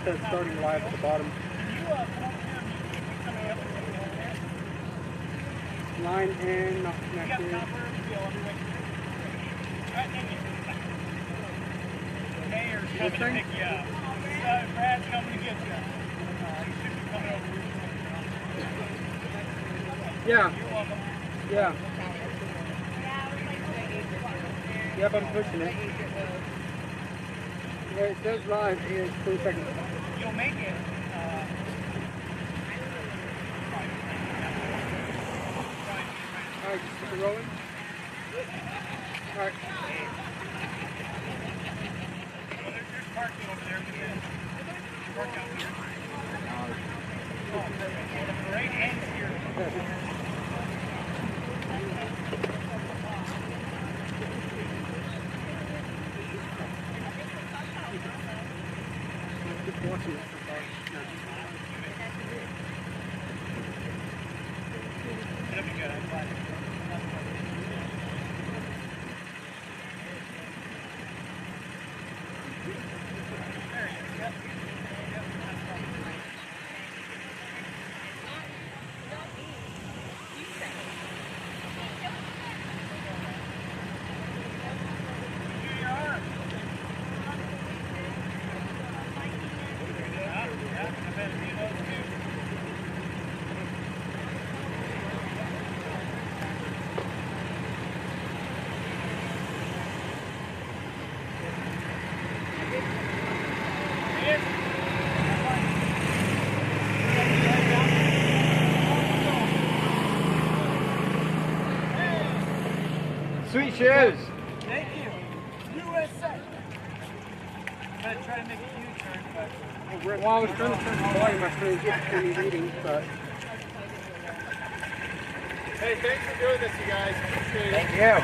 says starting live at the bottom. Line in, not connected. Mayor's coming to pick you up. Brad's coming to get you. He should be coming over here. Yeah. You're welcome. Yeah. Yep, I'm pushing it. Yeah, it says live. Here's 2 seconds. You'll make it. Alright, just keep it rolling. Alright. There's parking over there. Park out here. Oh, perfect. The parade ends here. Keep watching it. It'll be good. I'm glad. There he is. Yep. Sweet shoes. Thank you. USA. I'm going to try to make a U-turn, but... Well, I was trying to turn the volume. I couldn't get any readings, but... Hey, thanks for doing this, you guys. Appreciate it. Thank you.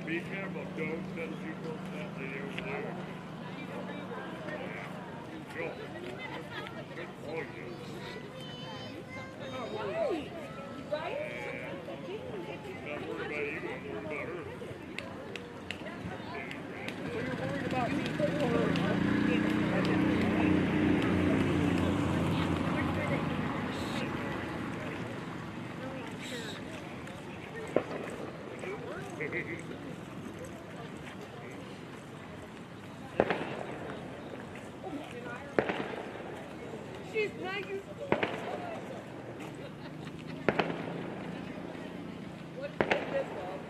Be careful, don't send people that lady over there. Go. Oh, yes. Not worried about you, I'm worried about her. So you're worried about me or... She's nice. What's this one?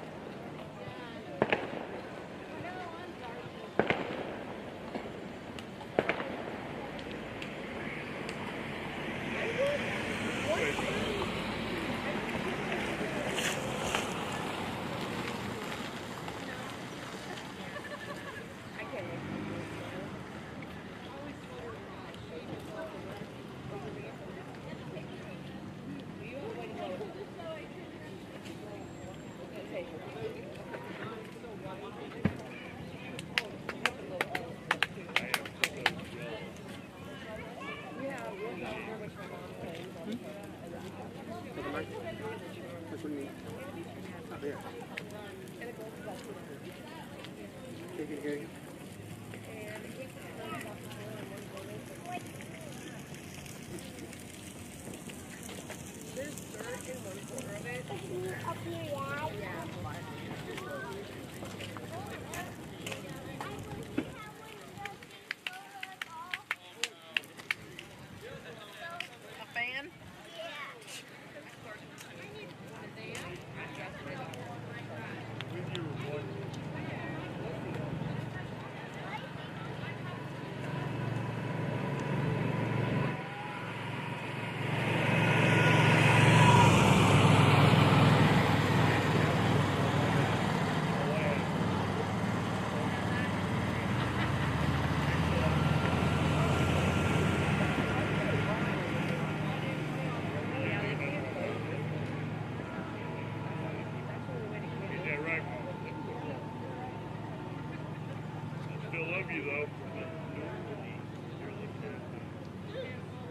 love you though.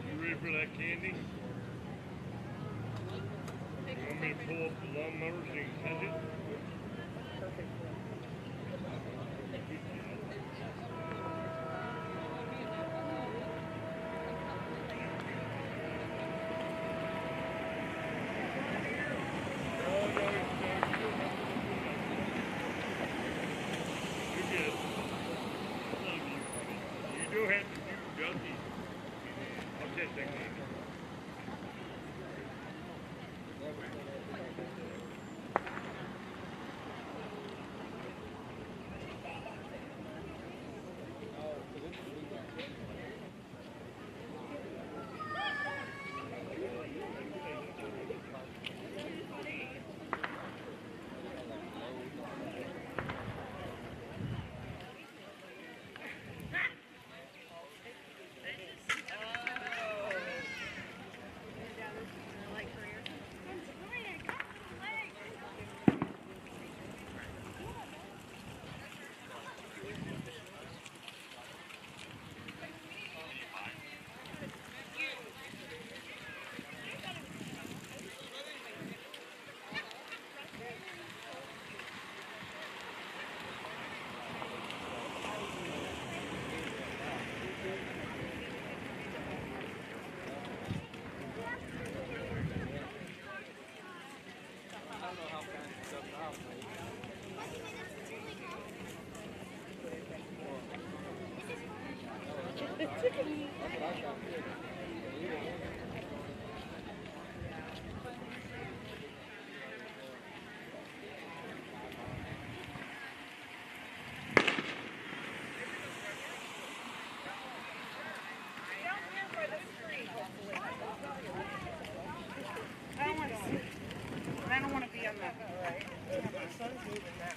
You ready for that candy? You want me to pull up the lawnmower so you can catch it? I don't want to be on that. My son's moving that.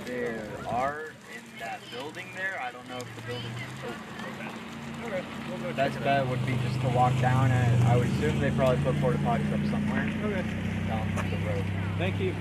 There are in that building there. I don't know if the building is open. Okay, we'll go check Best it out. bet would be just to walk down and I would assume they probably put porta potties up somewhere Okay, down the road. thank you.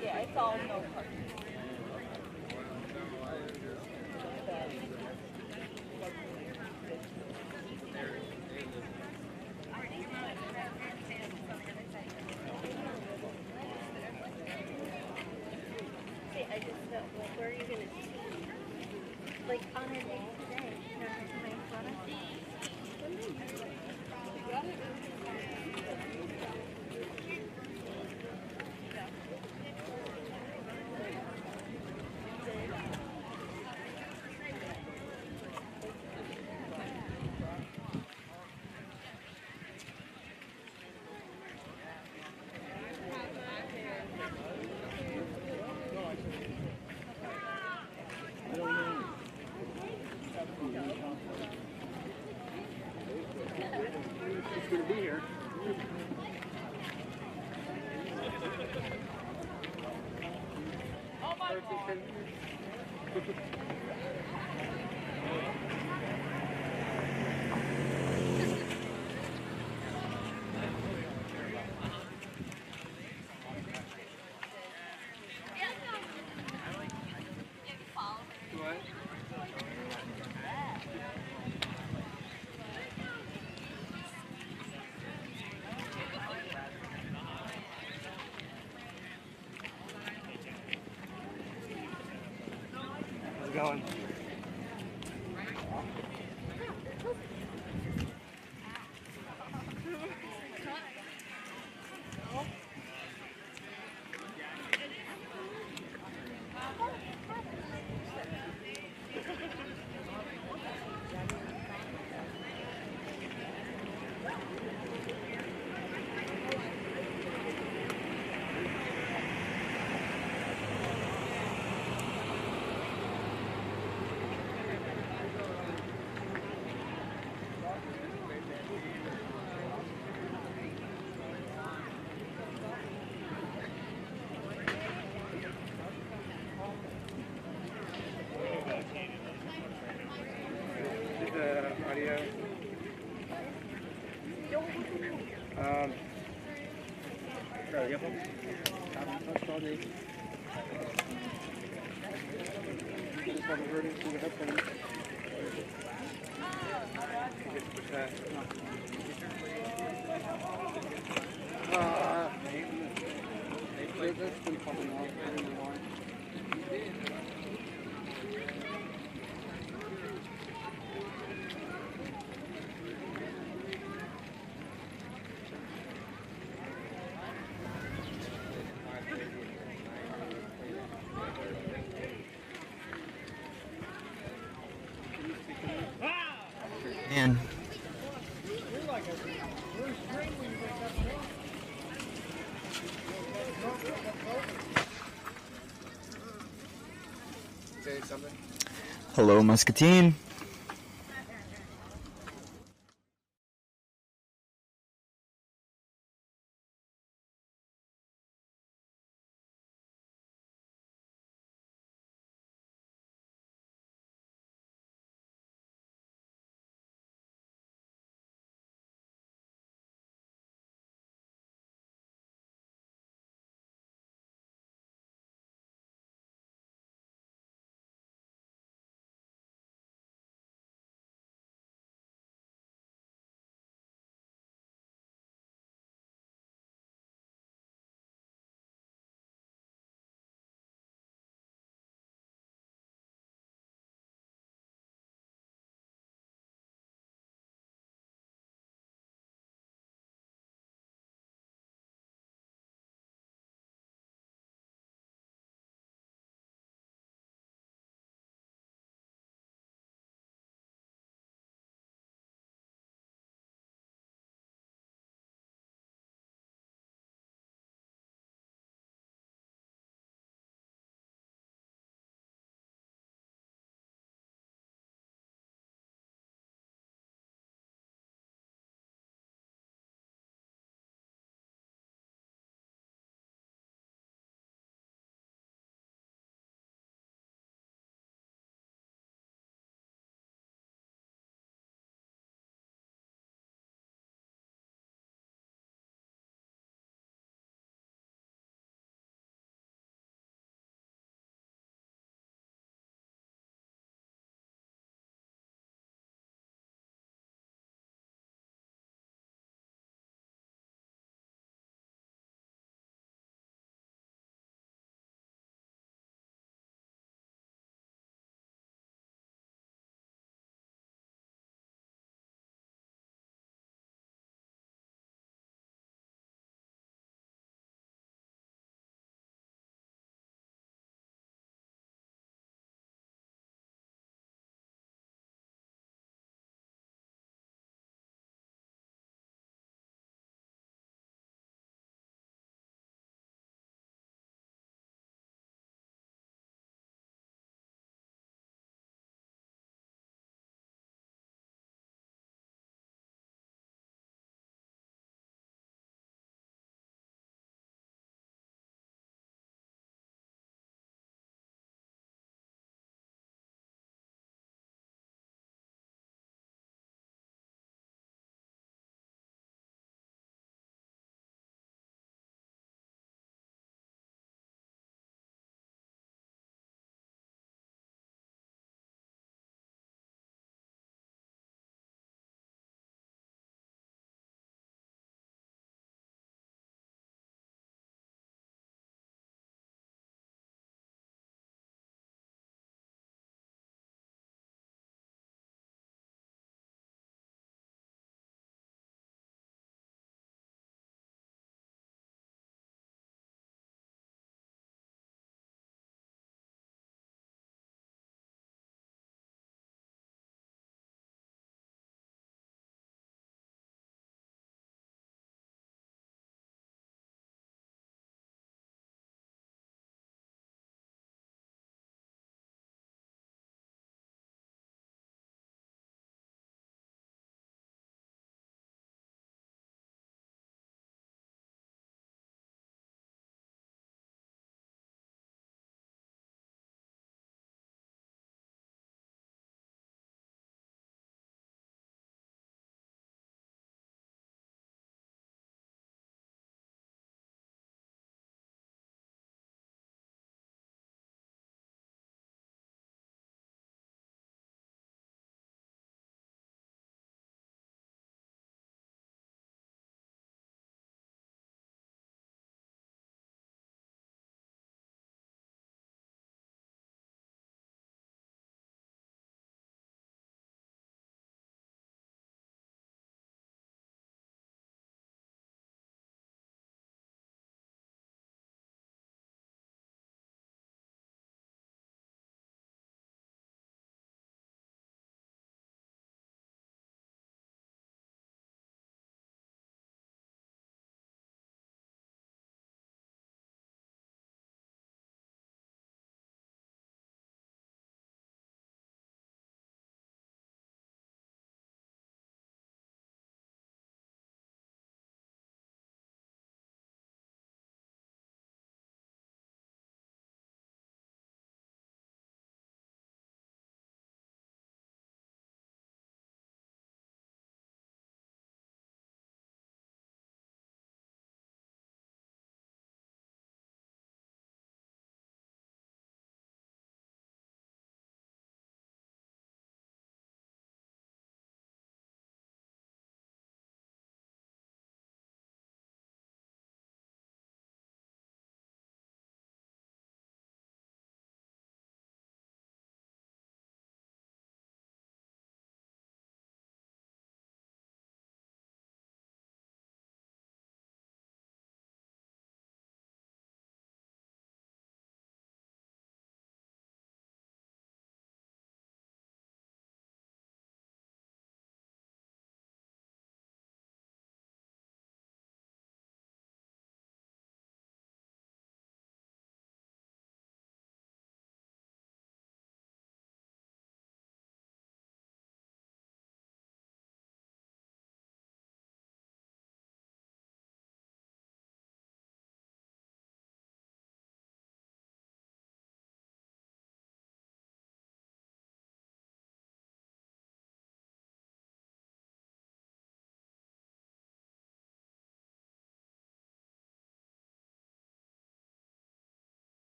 Yeah, it's all no parking. I just felt like, where are you going to see? Like, on a day today, you know, my product. It's going to be here. Oh my God. How's it going? Audio. Man. Say something. Hello, Muscatine.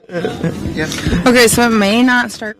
Yes. Okay, so it may not start.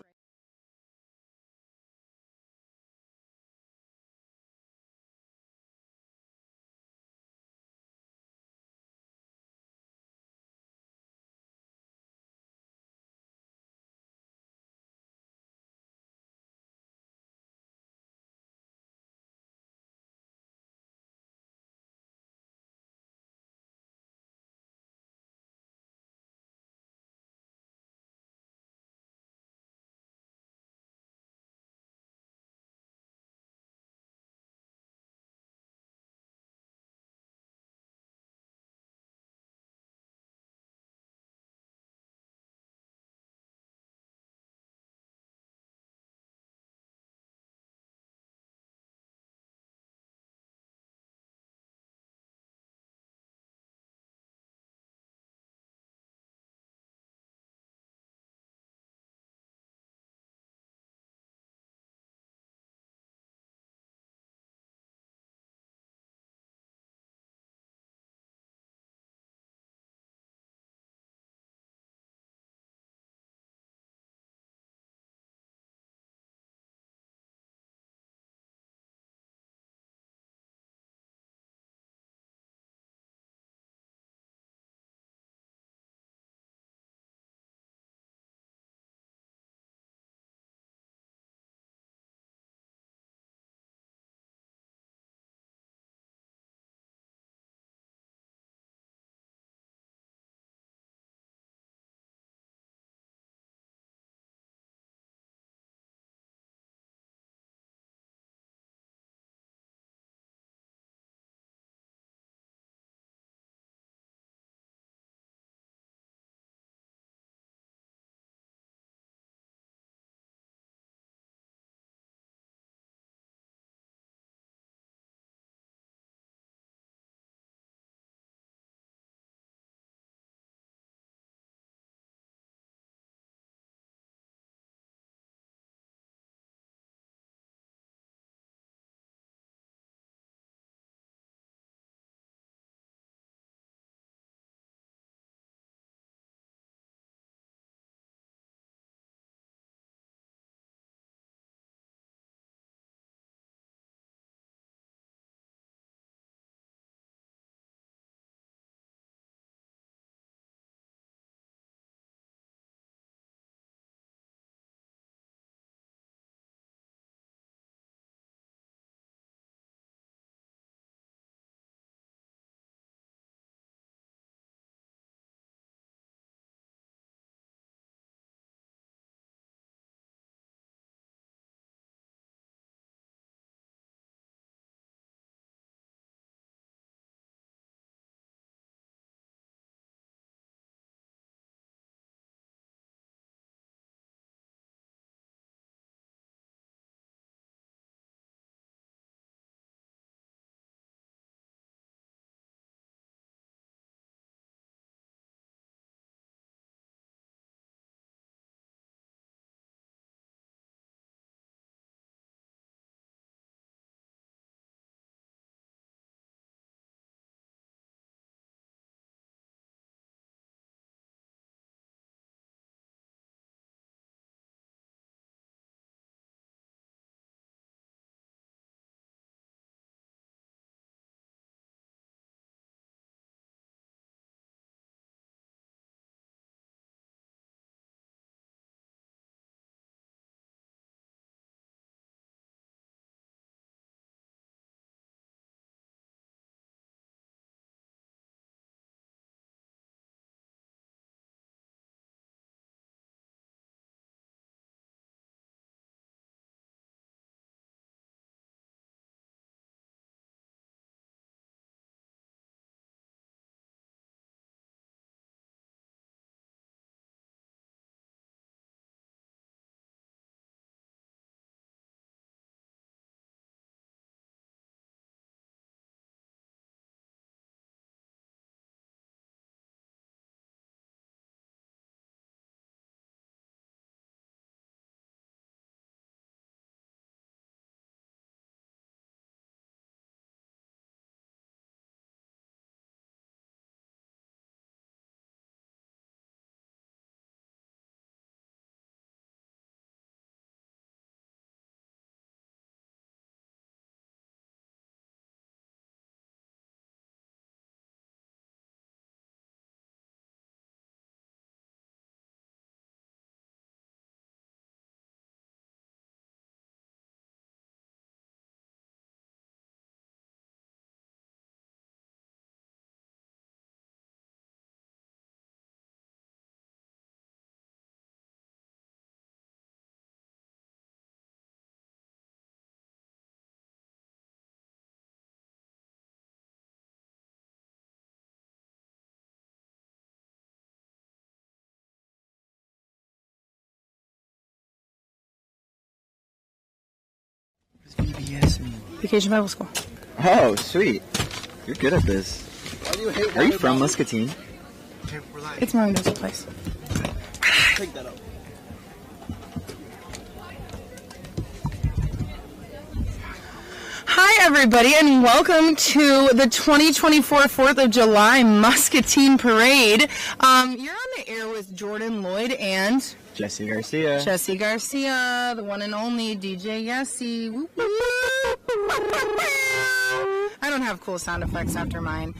VBS mean? Vacation Bible School. Oh, sweet. You're good at this. Why do you hate? Are you from Muscatine? It's Melinda's place. Take that up. Hi, everybody, and welcome to the 2024 4th of July Muscatine Parade. You're on the air with Jordan Lloyd and Jesse Garcia. Jesse Garcia, the one and only DJ Yessie. Whoop, whoop, whoop. I don't have cool sound effects after mine.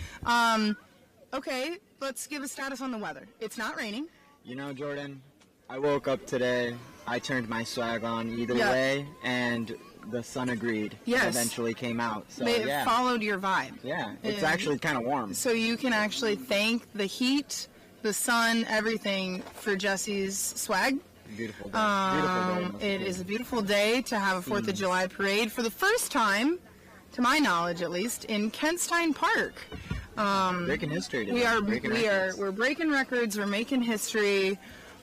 Okay, let's give a status on the weather. It's not raining. You know, Jordan, I woke up today, I turned my swag on either Yeah. way, and the sun agreed. Yes. It eventually came out. So, It yeah. folled your vibe. Yeah, it's Yeah. actually kind of warm. So you can actually thank the heat, the sun, everything for Jesse's swag. Beautiful day. It is a beautiful day to have a 4th of July parade for the first time, to my knowledge at least, in Kentstein Park. Breaking history today. We're breaking records, we're making history,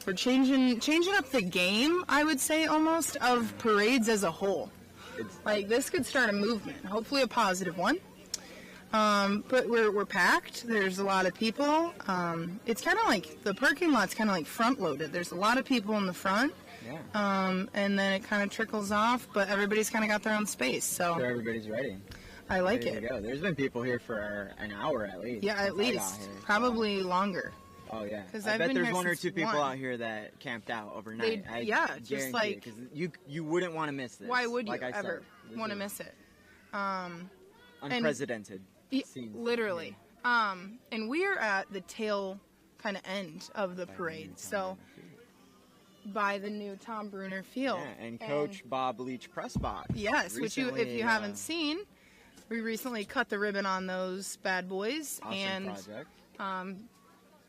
we're changing up the game, I would say almost, of parades as a whole. Like, this could start a movement, hopefully a positive one. But we're packed. There's a lot of people. It's kind of like the parking lot's kind of like front loaded. There's a lot of people in the front. Yeah. And then it kind of trickles off, but everybody's kind of got their own space. So Sure, everybody's ready. I like There it. you go. There's been people here for an hour at least. Yeah, at since I got least. here. Probably longer. Oh yeah. 'Cause I I've bet been there's here one or since two people 1. out here that camped out overnight. Just like, because you wouldn't want to miss this. why would you like I said, ever this want to is miss it? unprecedented? Scene. Literally. And we are at the tail kind of end of the parade. So by the new Tom Bruner Field. Yeah, and Coach Bob Leach press box. Yes, which if Recently, you haven't seen, we recently cut the ribbon on those bad boys. awesome And project.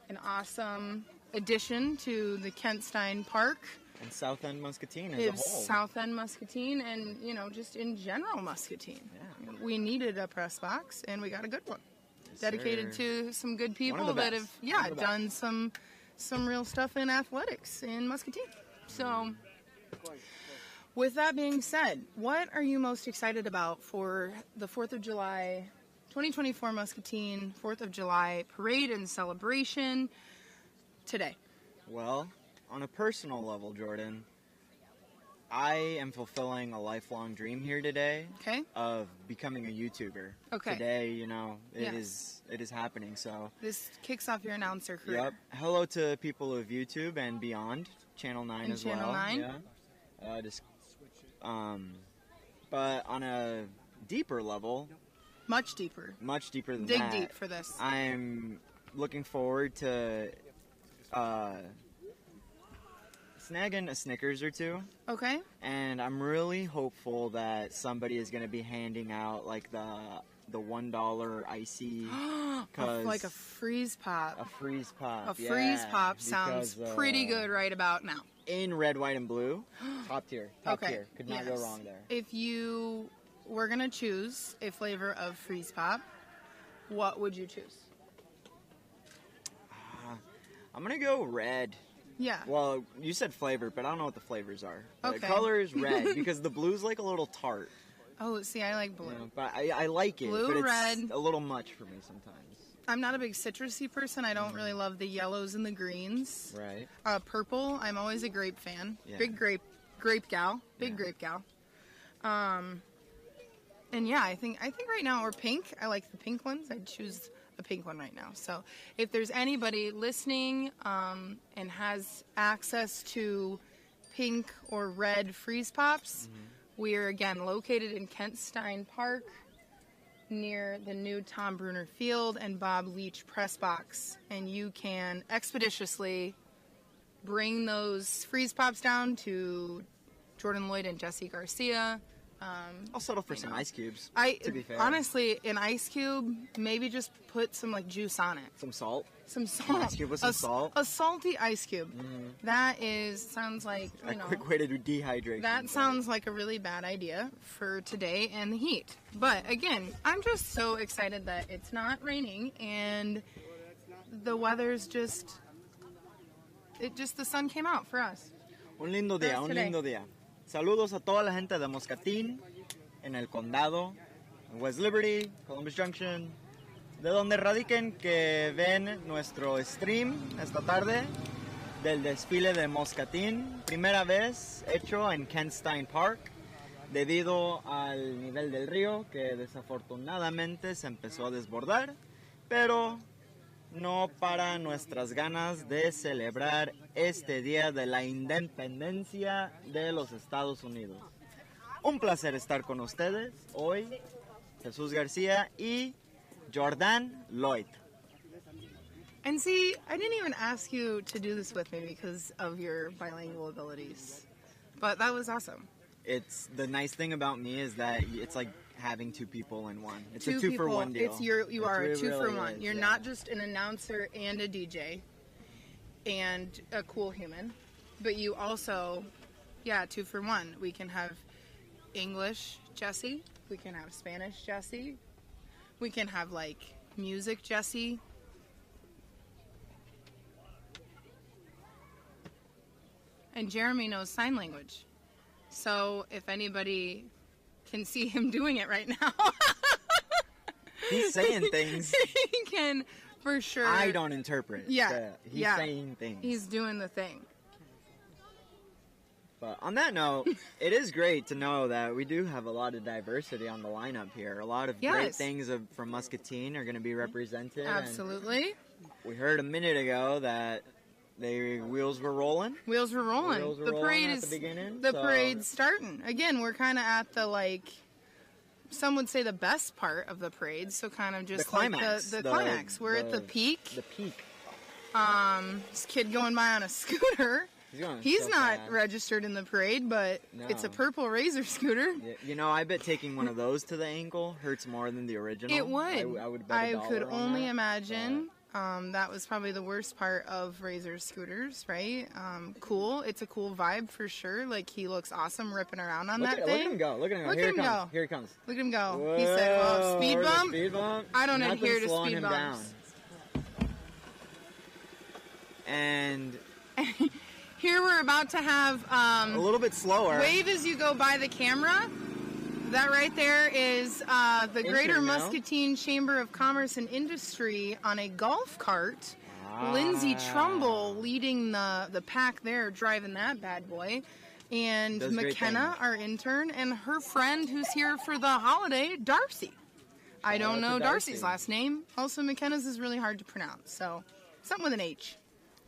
an awesome addition to the Kentstein Park. And South End Muscatine as a whole. South End Muscatine and, just in general Muscatine. Yeah. We needed a press box, and we got a good one. Yes, Dedicated sir. to some good One people of the that best. have, One of the done some real stuff in athletics in Muscatine. So, with that being said, what are you most excited about for the 4th of July 2024 Muscatine 4th of July parade and celebration today? Well, on a personal level, Jordan, I am fulfilling a lifelong dream here today Okay? of becoming a YouTuber. Okay. Today, it Yes. is happening. So, This kicks off your announcer career. yep. Hello to people of YouTube and beyond, Channel 9 And as Channel well. 9. Yeah. But on a deeper level, Much deeper. much deeper than Dig that, deep for this. I'm looking forward to snagging a Snickers or two, Okay? and I'm really hopeful that somebody is going to be handing out like the $1 icy, cause Like a freeze pop. a freeze pop. A freeze yeah, pop sounds because, pretty good right about now. In red, white, and blue, top tier, top Okay. tier. Could not go Yes. wrong there. If you were going to choose a flavor of freeze pop, what would you choose? I'm gonna go red. Yeah. Well, you said flavor, but I don't know what the flavors are. Okay. The color is red because the blue's like a little tart. Oh, see, I like blue. You know, but I like it. Blue, but it's red. a little much for me sometimes. I'm not a big citrusy person. I don't really love the yellows and the greens. Right. Purple, I'm always a grape fan. Yeah. Big grape gal. Big grape gal. And yeah, I think right now, or pink. I like the pink ones. I'd choose a pink one right now. So if there's anybody listening and has access to pink or red freeze pops, we are again located in Kentstein Park near the new Tom Bruner Field and Bob Leach press box. And you can expeditiously bring those freeze pops down to Jordan Lloyd and Jesse Garcia. I'll settle for some ice cubes. To be fair, Honestly, an ice cube, maybe just put some like juice on it. some salt. Some salt. ice cube with some salt? A salty ice cube. That sounds like, A quick way to do dehydration. that sounds like a really bad idea for today and the heat. But again, I'm just so excited that it's not raining and the weather's the sun came out for us. Un lindo día, First un today. lindo día. Saludos a toda la gente de Muscatine. en el condado, en West Liberty, Columbus Junction, de donde radiquen que ven nuestro stream esta tarde del desfile de Muscatine, primera vez hecho en Kentstein Park, debido al nivel del río que desafortunadamente se empezó a desbordar, pero no para nuestras ganas de celebrar este día de la independencia de los Estados Unidos. Un placer estar con ustedes hoy, Jesús García y Jordan Lloyd. And see, I didn't even ask you to do this with me because of your bilingual abilities. But that was awesome. It's the nice thing about me is that it's like having two people in one. It's Two a two people, for one deal. You are a two for really one. is, You're yeah. not just an announcer and a DJ and a cool human, but you also, yeah, two for one. We can have English Jesse, we can have Spanish Jesse, we can have like music Jesse. And Jeremy knows sign language. So if anybody can see him doing it right now, He's saying things. he can for sure. I don't interpret. Yeah, but he's yeah. saying things. He's doing the thing. But on that note, it is great to know that we do have a lot of diversity on the lineup here. A lot of great Yes. things from Muscatine are going to be represented. and Absolutely. we heard a minute ago that the wheels were rolling. Wheels were rolling. Wheels were the rolling parade at is the beginning, the so- parade's starting. Again, we're kind of at the like some would say the best part of the parade, so kind of just The climax. like the climax. We're at the peak. The peak. This kid going by on a scooter. He's so not fast. registered in the parade, but it's a No. purple Razor scooter. Yeah, you know, I bet taking one of those to the ankle hurts more than the original. It would. I would bet a dollar could on only that. imagine. That was probably the worst part of Razor scooters, right? Cool. It's a cool vibe for sure. Like, he looks awesome ripping around on Look that at thing. him go. Look at him go. Look Here at he him comes. go. Here he comes. Look at him go. Whoa, He said, well, speed the bump? Speed bump. I don't Nothing's adhere to slowing speed him bumps. down. And Here we're about to have a little bit slower. wave as you go by the camera. That right there is the Greater Intern now. Muscatine Chamber of Commerce and Industry on a golf cart. Lindsay Trumbull leading the pack there, driving that bad boy. And Does great McKenna, things. our intern, and her friend who's here for the holiday, Darcy. I Shout don't out to know Darcy. Darcy's last name. Also, McKenna's is really hard to pronounce, so something with an H.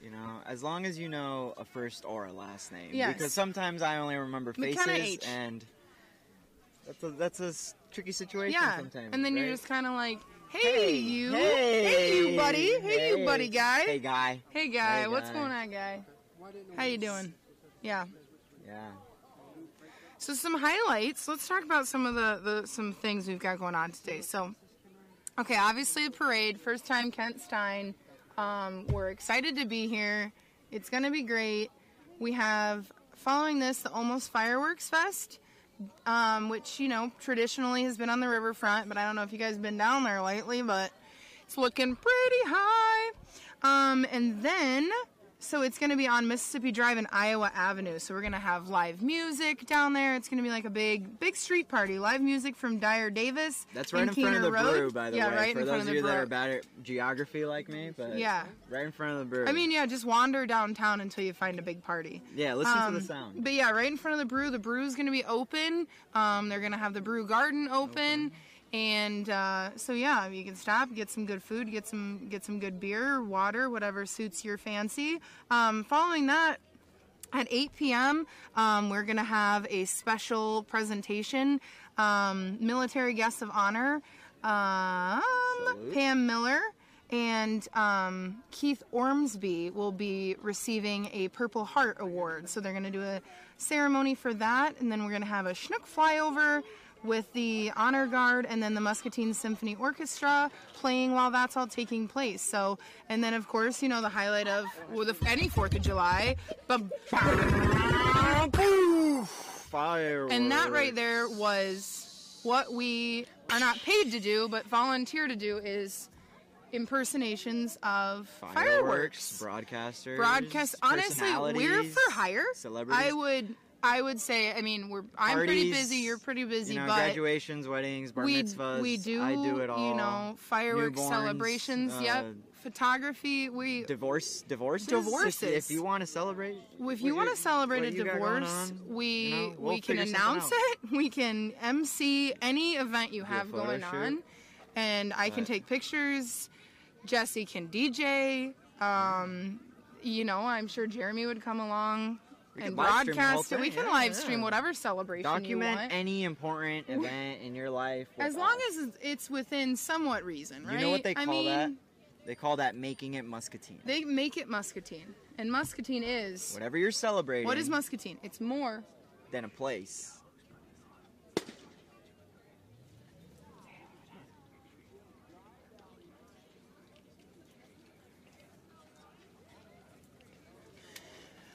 You know, as long as you know a first or a last name. Yes. Because sometimes I only remember faces, McKenna H. and that's a tricky situation Yeah, sometimes. and then you're right? just kind of like, hey, Hey, you. hey, Hey, you, buddy. Hey, you, hey, buddy guy. Hey, guy. Hey, guy. Hey, What's guy. going on, guy? How you doing? Yeah. Yeah. So some highlights. Let's talk about some of the some things we've got going on today. So, okay, obviously the parade, first time Kent Stein. We're excited to be here. It's gonna be great. We have following this the Almost Fireworks Fest, which traditionally has been on the riverfront, but I don't know if you guys have been down there lately, but it's looking pretty high. And then. So it's going to be on Mississippi Drive and Iowa Avenue. So we're going to have live music down there. It's going to be like a big street party. Live music from Dyer Davis. That's right in front Keener of the Road. brew, by the yeah, way. right For in front those of of the you that brew. are bad at geography like me, but Yeah. right in front of the brew. I mean, yeah, just wander downtown until you find a big party. Yeah, listen to the sound. But yeah, right in front of the brew. The brew's going to be open. They're going to have the brew garden open. And so yeah, you can stop, get some good food, get some good beer, water, whatever suits your fancy. Following that, at 8 p.m., we're going to have a special presentation. Military guest of honor, Pam Miller and Keith Ormsby will be receiving a Purple Heart Award. So they're going to do a ceremony for that, and then we're going to have a Schnook flyover with the Honor Guard and then the Muscatine Symphony Orchestra playing while that's all taking place. So, and then of course, the highlight of any 4th of July, Fireworks. and that right there was what we are not paid to do, but volunteer to do, is impersonations of fireworks. Broadcasters. Honestly, we're for hire. Celebrities. I would say, I mean, I'm pretty Parties, busy, you're pretty busy, you know, but graduations, weddings, bar mitzvahs. we do, I do it all. you know, fireworks, Newborns, celebrations, yep, photography, divorces. Divorces. If you want to celebrate. If you want to celebrate a what you got going divorce, on, we you know, we'll can figure something announce out. it. We can MC any event you have photo going shoot. on, and I can Right. take pictures. Jesse can DJ. You know, I'm sure Jeremy would come along and can live stream the whole broadcast it. We thing, can yeah, live stream yeah. whatever celebration you Document want. any important event in your life. with As long us. as it's within somewhat reason, right? You know what they call I mean, that? They call that making it Muscatine. They make it Muscatine. And Muscatine is... Whatever you're celebrating. What is Muscatine? It's more... Than a place.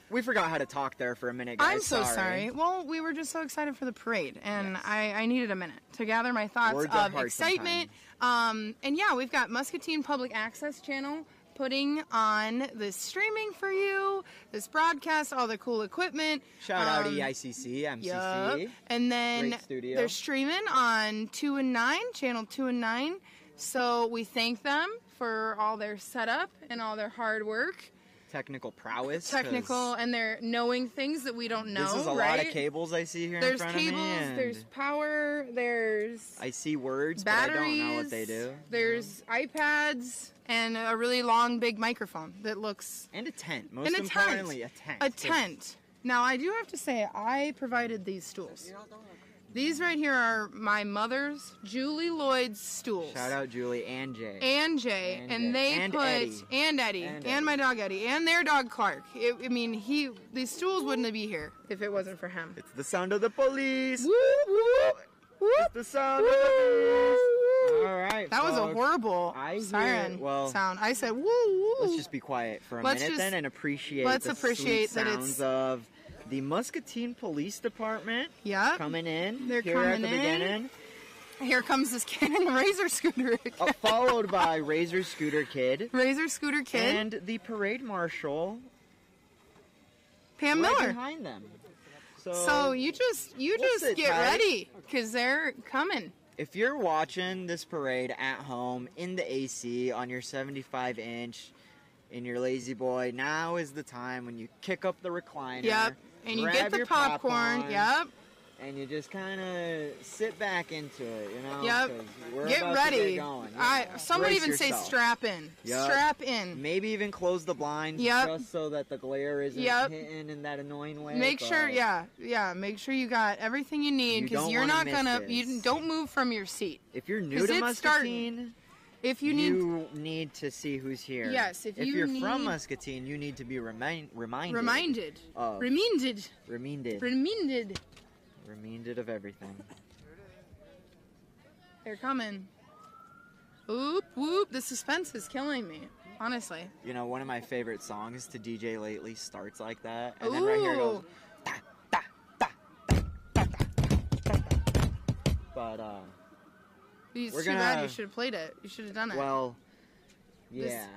We forgot how to talk there for a minute, guys. I'm so sorry. Well, we were just so excited for the parade, and I needed a minute to gather my thoughts Words are of hard excitement. And yeah, we've got Muscatine Public Access Channel putting on this streaming for you, this broadcast, all the cool equipment. Shout out EICC, MCC. Yup. And then Great studio. they're streaming on 2 and 9, channel 2 and 9. So we thank them for all their setup and all their hard work. Technical prowess. 'cause Technical, and they're knowing things that we don't know. This is a right? lot of cables I see here in There's front cables, of me. And there's power, there's I see words, batteries, but I don't know what they do. There's iPads and a really long, big microphone that looks... And a tent. Most and a importantly, tent. a tent. A tent. Now, I do have to say, I provided these stools. These right here are my mother's, Julie Lloyd's stools. Shout out Julie and Jay. And Jay, And and Jay. they And put Eddie. and Eddie, and my dog Eddie, and their dog Clark. I mean, these stools wouldn't be here if it wasn't for him. It's the sound of the police. Whoop, whoop, whoop, It's the sound of the police. All right, That was a folks. horrible I hear- siren well, sound. I said, woo, woo. Let's just be quiet for a Let's minute just- then and appreciate let's the appreciate sweet that sounds it's- of the Muscatine Police Department Yep. coming in. They're here at the coming in. beginning. Here comes this Cannon Razor Scooter. Followed by Razor Scooter Kid. Razor Scooter Kid. And the parade marshal Pam right Miller. behind them. So you just sit get tight. ready, because they're coming. If you're watching this parade at home in the AC on your 75-inch in your Lazy Boy, now is the time when you kick up the recliner. Yep. And you grab get the your popcorn. Yep. And you just kind of sit back into it, you know? Yep. 'cause we're Get about ready. To get going. Some would Brace even say yourself. strap in. Yep. Strap in. Maybe even close the blinds Yep. just so that the glare isn't Yep. hitting in that annoying way. Make sure, but yeah. Make sure you got everything you need, You because don't you're wanna not miss gonna. this. You don't move from your seat. If you're new 'Cause to it's Muscatine, If you need. you need to see who's here. Yes, if you you're need- from Muscatine, you need to be reminded. Reminded. Of. Reminded. Reminded. Reminded of everything. They're coming. Whoop, whoop. The suspense is killing me, honestly. You know, one of my favorite songs to DJ lately starts like that, and then right here it goes. Ooh. Da, da, da, da, da, da, da, da. But It's We're too bad gonna- you should have played it. You should have done it. well, yeah.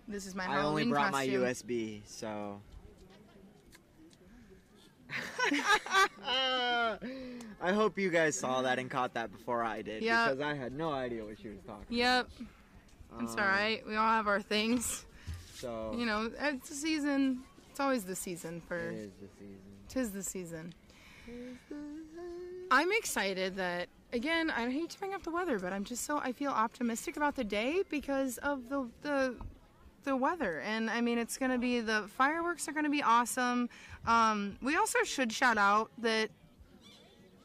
This is my I only Halloween brought costume. my USB, so. I hope you guys saw that and caught that before I did, Yep. because I had no idea what she was talking Yep. It's Um, alright. We all have our things. about. So, You know, it's the season. It's always the season for. it is the season. 'Tis the season. I'm excited that, again, I hate to bring up the weather, but I feel optimistic about the day because of the weather. And I mean, it's going to be, the fireworks are going to be awesome. We also should shout out that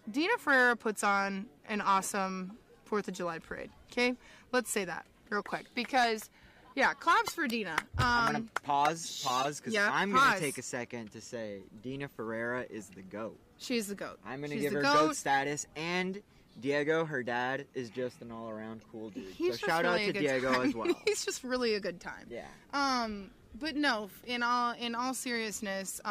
Dina Ferreira puts on an awesome 4th of July parade. Okay? Let's say that real quick because, yeah, claps for Dina. I'm going to pause, because yeah, I'm going pause. to take a second to say Dina Ferreira is the GOAT. She's the GOAT. I'm going to She's give the her GOAT status, and Diego, her dad, is just an all-around cool dude. He's So just shout out really to a good Diego time. as well. He's just really a good time. Yeah. But no, in all seriousness,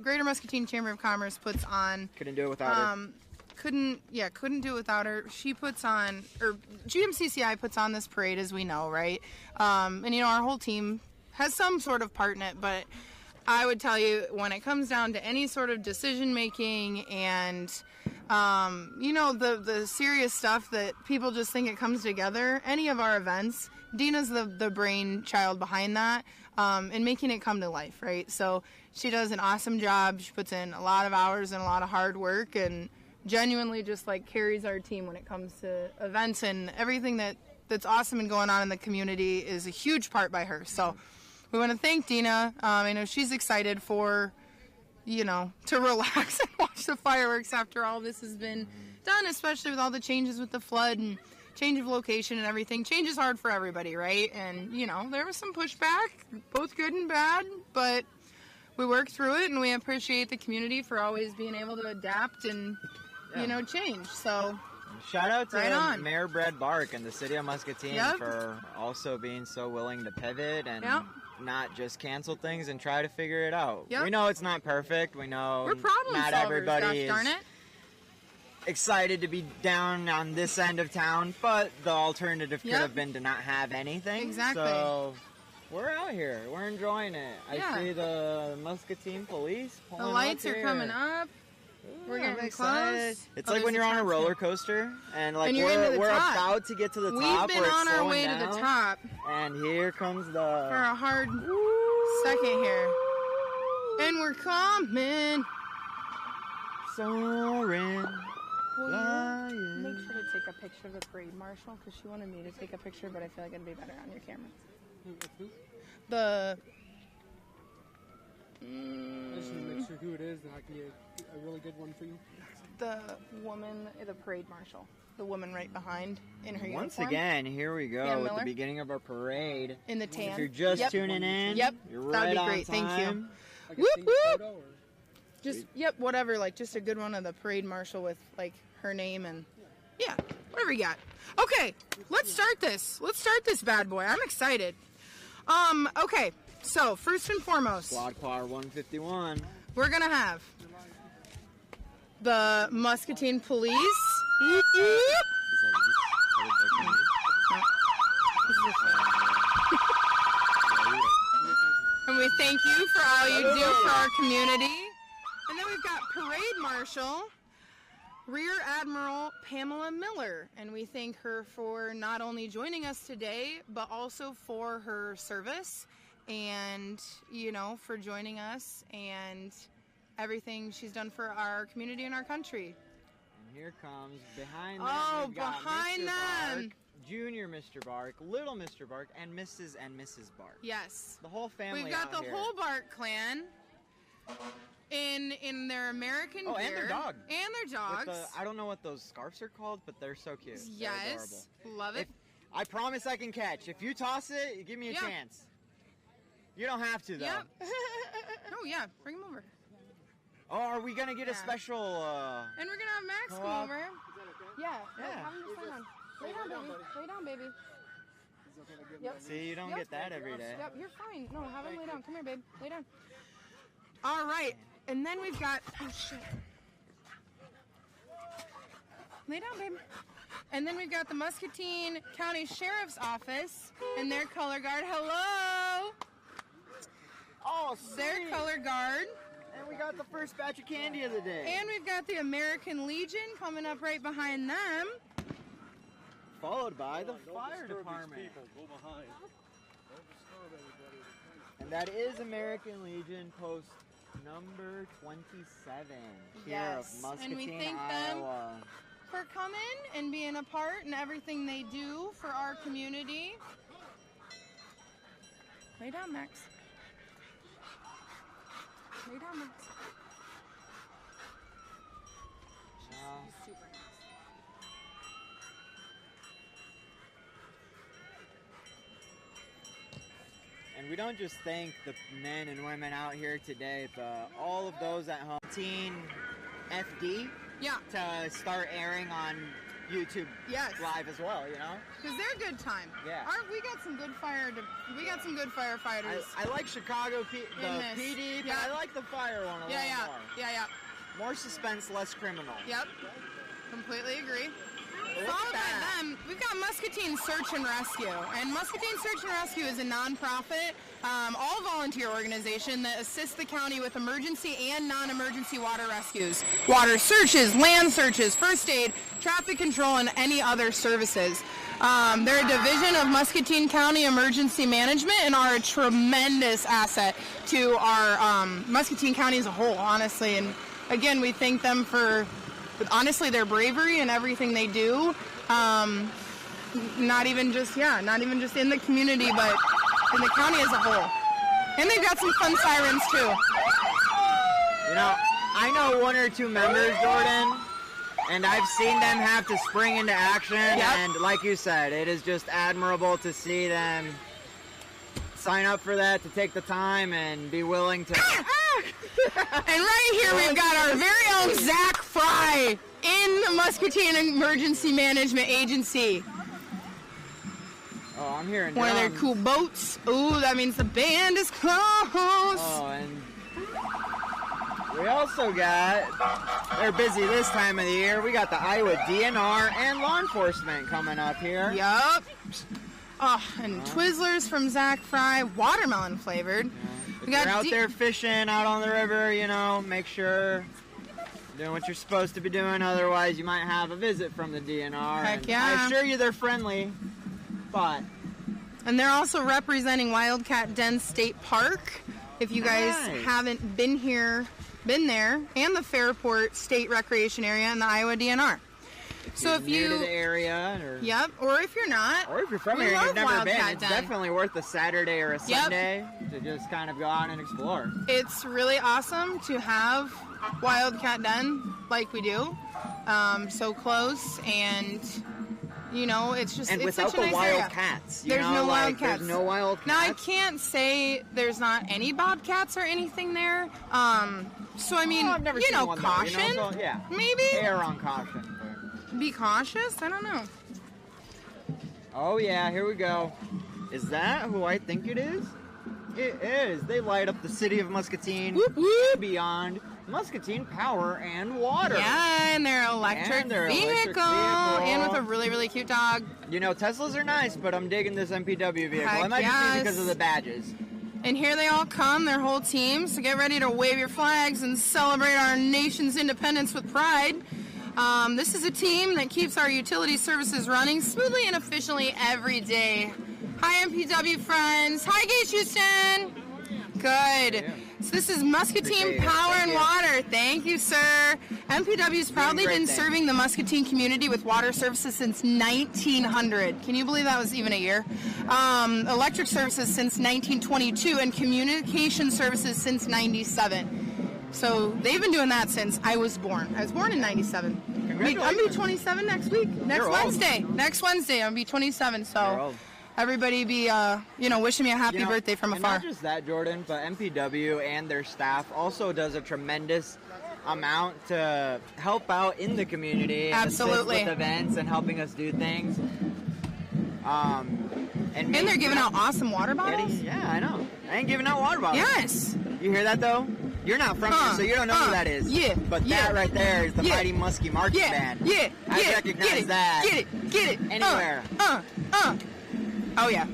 Greater Muscatine Chamber of Commerce puts on Couldn't do it without her. couldn't do it without her. She puts on, or GMCCI puts on this parade, as we know, right? And you know, our whole team has some sort of part in it, but I would tell you, when it comes down to any sort of decision making and the serious stuff that people just think it comes together, any of our events, Dina's the brainchild behind that, and making it come to life, right? So she does an awesome job. She puts in a lot of hours and a lot of hard work, and genuinely just like carries our team when it comes to events, and everything that's awesome and going on in the community is a huge part by her. So we want to thank Dina. I know she's excited to relax and watch the fireworks after all this has been done, especially with all the changes with the flood and change of location and everything. Change is hard for everybody, right? And, there was some pushback, both good and bad, but we worked through it, and we appreciate the community for always being able to adapt and, change. So shout out to right on. Mayor Brad Bark and the city of Muscatine for also being so willing to pivot and not just cancel things and try to figure it out. We know it's not perfect. We know we're problem not solvers, everybody darn is it. excited to be down on this end of town, but the alternative could have been to not have anything. Exactly. So we're out here. We're enjoying it. Yeah. I see the Muscatine police pulling The lights up are here. coming up. We're I'm getting excited. close. It's like when you're on a roller coaster and like And you're into the we're top. about to get to the We've top. been where it's on our slowing way to down, the top and here comes for the a hard second here. And we're coming. soaring. Will you Flying. make sure to take a picture of the parade marshal? Because she wanted me to take a picture, but I feel like it'd be better on your camera. The... I just need to make sure who it is, then I can get a really good one for you. The woman, the parade marshal. The woman right behind in her Once uniform. again, here we go Pam with the Miller. beginning of our parade. In the tan. If you're just tuning in, you're right that'd be on great. Thank you. time. Like a Whoop, single whoop. photo, or? Just, whatever. Like, just a good one of the parade marshal with, like, her name and... Yeah, whatever you got. Okay, let's start this. Let's start this bad boy. I'm excited. Okay, so first and foremost, Squad Car 151. we're gonna have the Muscatine Police. And we thank you for all you do for our community. And then we've got Parade Marshal Rear Admiral Pamela Miller, and we thank her for not only joining us today, but also for her service and, for joining us and everything she's done for our community and our country. And here comes behind them. Oh, we've got behind Mr. them. Bark, Junior Mr. Bark, Little Mr. Bark, and Mrs. Bark. Yes. The whole family. We've got out the here. whole Bark clan in their American gear. and their dog. And their dogs. With I don't know what those scarves are called, but they're so cute. They're Yes. adorable. Love it. I promise I can catch. If you toss it, you give me a chance. You don't have to, though. Yep. Oh, yeah. Bring him over. Oh, are we going to get a special... And we're going to have Max come Co-op? over. Yeah. Yeah. Have him just lay down. Lay down, baby. Lay down, baby. Yep. See, you don't get that every day. Yep, you're fine. No, have him lay down. Come here, babe. Lay down. All right. And then we've got... Oh, shit. Lay down, babe. And then we've got the Muscatine County Sheriff's Office and their color guard. Hello! Oh, Their sweet. color guard. And we got the first batch of candy of the day. And we've got the American Legion coming up right behind them. Followed by the fire department. Go behind. And that is American Legion Post number 27 here Yes. of Muscatine, And we thank them Iowa. for coming and being a part in everything they do for our community. Lay down, Max. Lay down, Max. Super nice. And we don't just thank the men and women out here today, but all of those at home. Teen FD Yeah. to start airing on YouTube Yes. live as well, you know? Because they're a good time. Yeah. We got some good firefighters. I like Chicago the this. PD, but Yeah. I like the fire one a Yeah, lot yeah. more. Yeah, yeah. More suspense, less criminal. Yep. Completely agree. Followed by them, we've got Muscatine Search and Rescue. And Muscatine Search and Rescue is a nonprofit, all volunteer organization that assists the county with emergency and non-emergency water rescues, water searches, land searches, first aid, traffic control, and any other services. They're a division of Muscatine County Emergency Management and are a tremendous asset to our Muscatine County as a whole, honestly. And again, we thank them for, honestly, their bravery and everything they do. Not even just in the community, but in the county as a whole. And they've got some fun sirens too. You know, I know one or two members, Jordan, and I've seen them have to spring into action. Yep. And like you said, it is just admirable to see them sign up for that, to take the time and be willing to. And right here we've got our very own Zach Fry in the Muscatine Emergency Management Agency. Oh, I'm hearing One of their drums. cool boats. Ooh, that means the band is close. Oh, and we also got, they're busy this time of the year, we got the Iowa DNR and law enforcement coming up here. Yup. Oh, and Twizzlers from Zach Fry, watermelon flavored. If you're out there fishing out on the river, you know, make sure you're doing what you're supposed to be doing, otherwise you might have a visit from the DNR. Heck and yeah. I assure you they're friendly, but... And they're also representing Wildcat Den State Park. If you guys haven't been there, and the Fairport State Recreation Area and the Iowa DNR. So if new you to the area, or if you're not, or if you're from we here and love you've never Wildcat been, it's Den. definitely worth a Saturday or a Sunday to just kind of go out and explore. It's really awesome to have Wildcat Den like we do, so close, and you know, it's just, and it's without such a the nice wild area. cats, There's no wild cats. There's no wild cats. Now I can't say there's not any bobcats or anything there. So I mean, I've never you seen know, one caution. Though, you know, so, yeah. Maybe err on caution. be cautious. I don't know. Oh yeah, here we go. Is that who I think it is? It is. They light up the city of Muscatine, Whoop, whoop. beyond Muscatine Power and Water. Yeah, and their electric vehicle, and with a really, really cute dog. You know, Teslas are nice, but I'm digging this MPW vehicle. Heck It might just yes. be because of the badges. And here they all come, their whole team. So get ready to wave your flags and celebrate our nation's independence with pride. This is a team that keeps our utility services running smoothly and efficiently every day. Hi, MPW friends. Hi, Gage Houston. Good. Yeah. So this is Muscatine Power and Water. Thank you, sir. MPW's proudly been serving the Muscatine community with water services since 1900. Can you believe that was even a year? Electric services since 1922 and communication services since 97. So they've been doing that since I was born. I was born in 97. I'm going to be 27 next week. Next Wednesday. Next Wednesday, I'm going to be 27. So everybody be, wishing me a happy birthday from afar. Not just that, Jordan, but MPW and their staff also does a tremendous amount to help out in the community. Absolutely. And assist with events and helping us do things. And they're giving out awesome water bottles? Yeah, I know. I ain't giving out water bottles. Yes. You hear that, though? You're not from here, so you don't know who that is. Yeah. But that right there is the Mighty Muskie Marching Band. Yeah. I recognize that. Get it. Anywhere. Oh, yeah.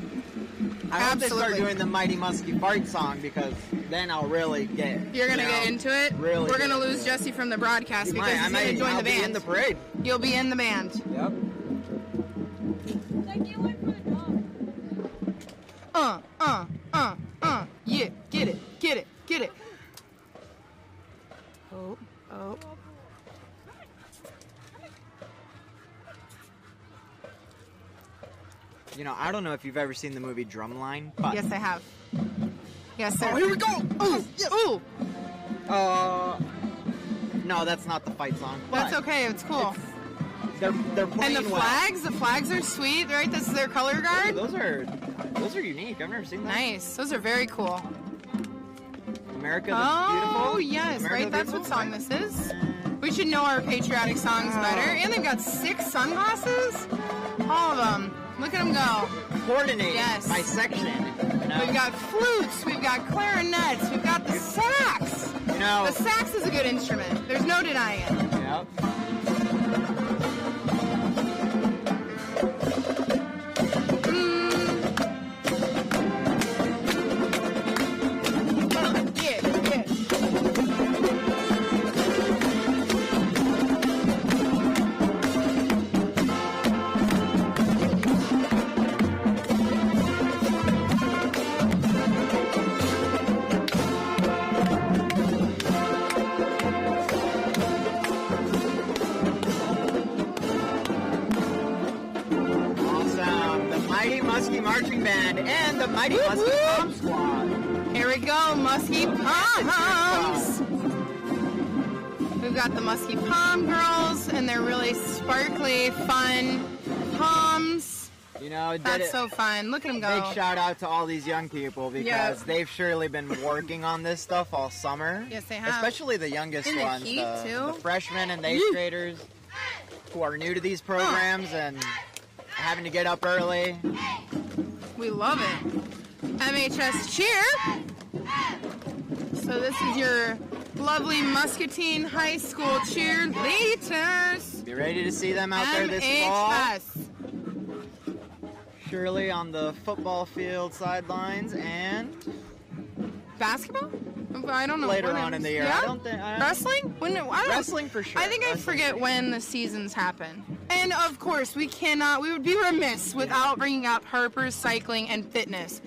I hope they start doing the Mighty Muskie Fart song, because then I'll really get. You're going to get into it? Really. We're going to lose Jesse from the broadcast because he's going to join the band. I'll be in the parade. You'll be in the band. Yep. Yeah, get it. Oh. You know, I don't know if you've ever seen the movie Drumline, but... Yes, I have. Yes, sir. Oh, here we go! Ooh! No, that's not the fight song. That's okay, it's cool. They're playing and the flags are sweet, right? This is their color guard. Those are unique. I've never seen that. Nice. Those are very cool. America the Beautiful. Oh, yes, America right? That's what song this is. We should know our patriotic songs better. And they've got 6 sunglasses. All of them. Look at them go. Coordinated by section. You know? We've got flutes. We've got clarinets. We've got the sax. You know, the sax is a good instrument. There's no denying it. Yep. And the mighty Musky Palm Squad. Here we go, Musky Palms. We've got the Musky Palm girls, and they're really sparkly, fun palms. You know, That's so fun. Look at them go. Big shout out to all these young people because they've surely been working on this stuff all summer. Yes, they have. Especially the youngest In the ones, heat, too. the freshmen and the 8th graders who are new to these programs and having to get up early. We love it. MHS cheer. So this is your lovely Muscatine High School cheerleaders. Be ready to see them out there this fall. MHS. Surely on the football field sidelines and Basketball? I don't know. later when on in the year. Yeah? I don't think Wrestling? Wrestling for sure. I think I forget when the seasons happen. And of course, we would be remiss without bringing up Harper's Cycling and Fitness,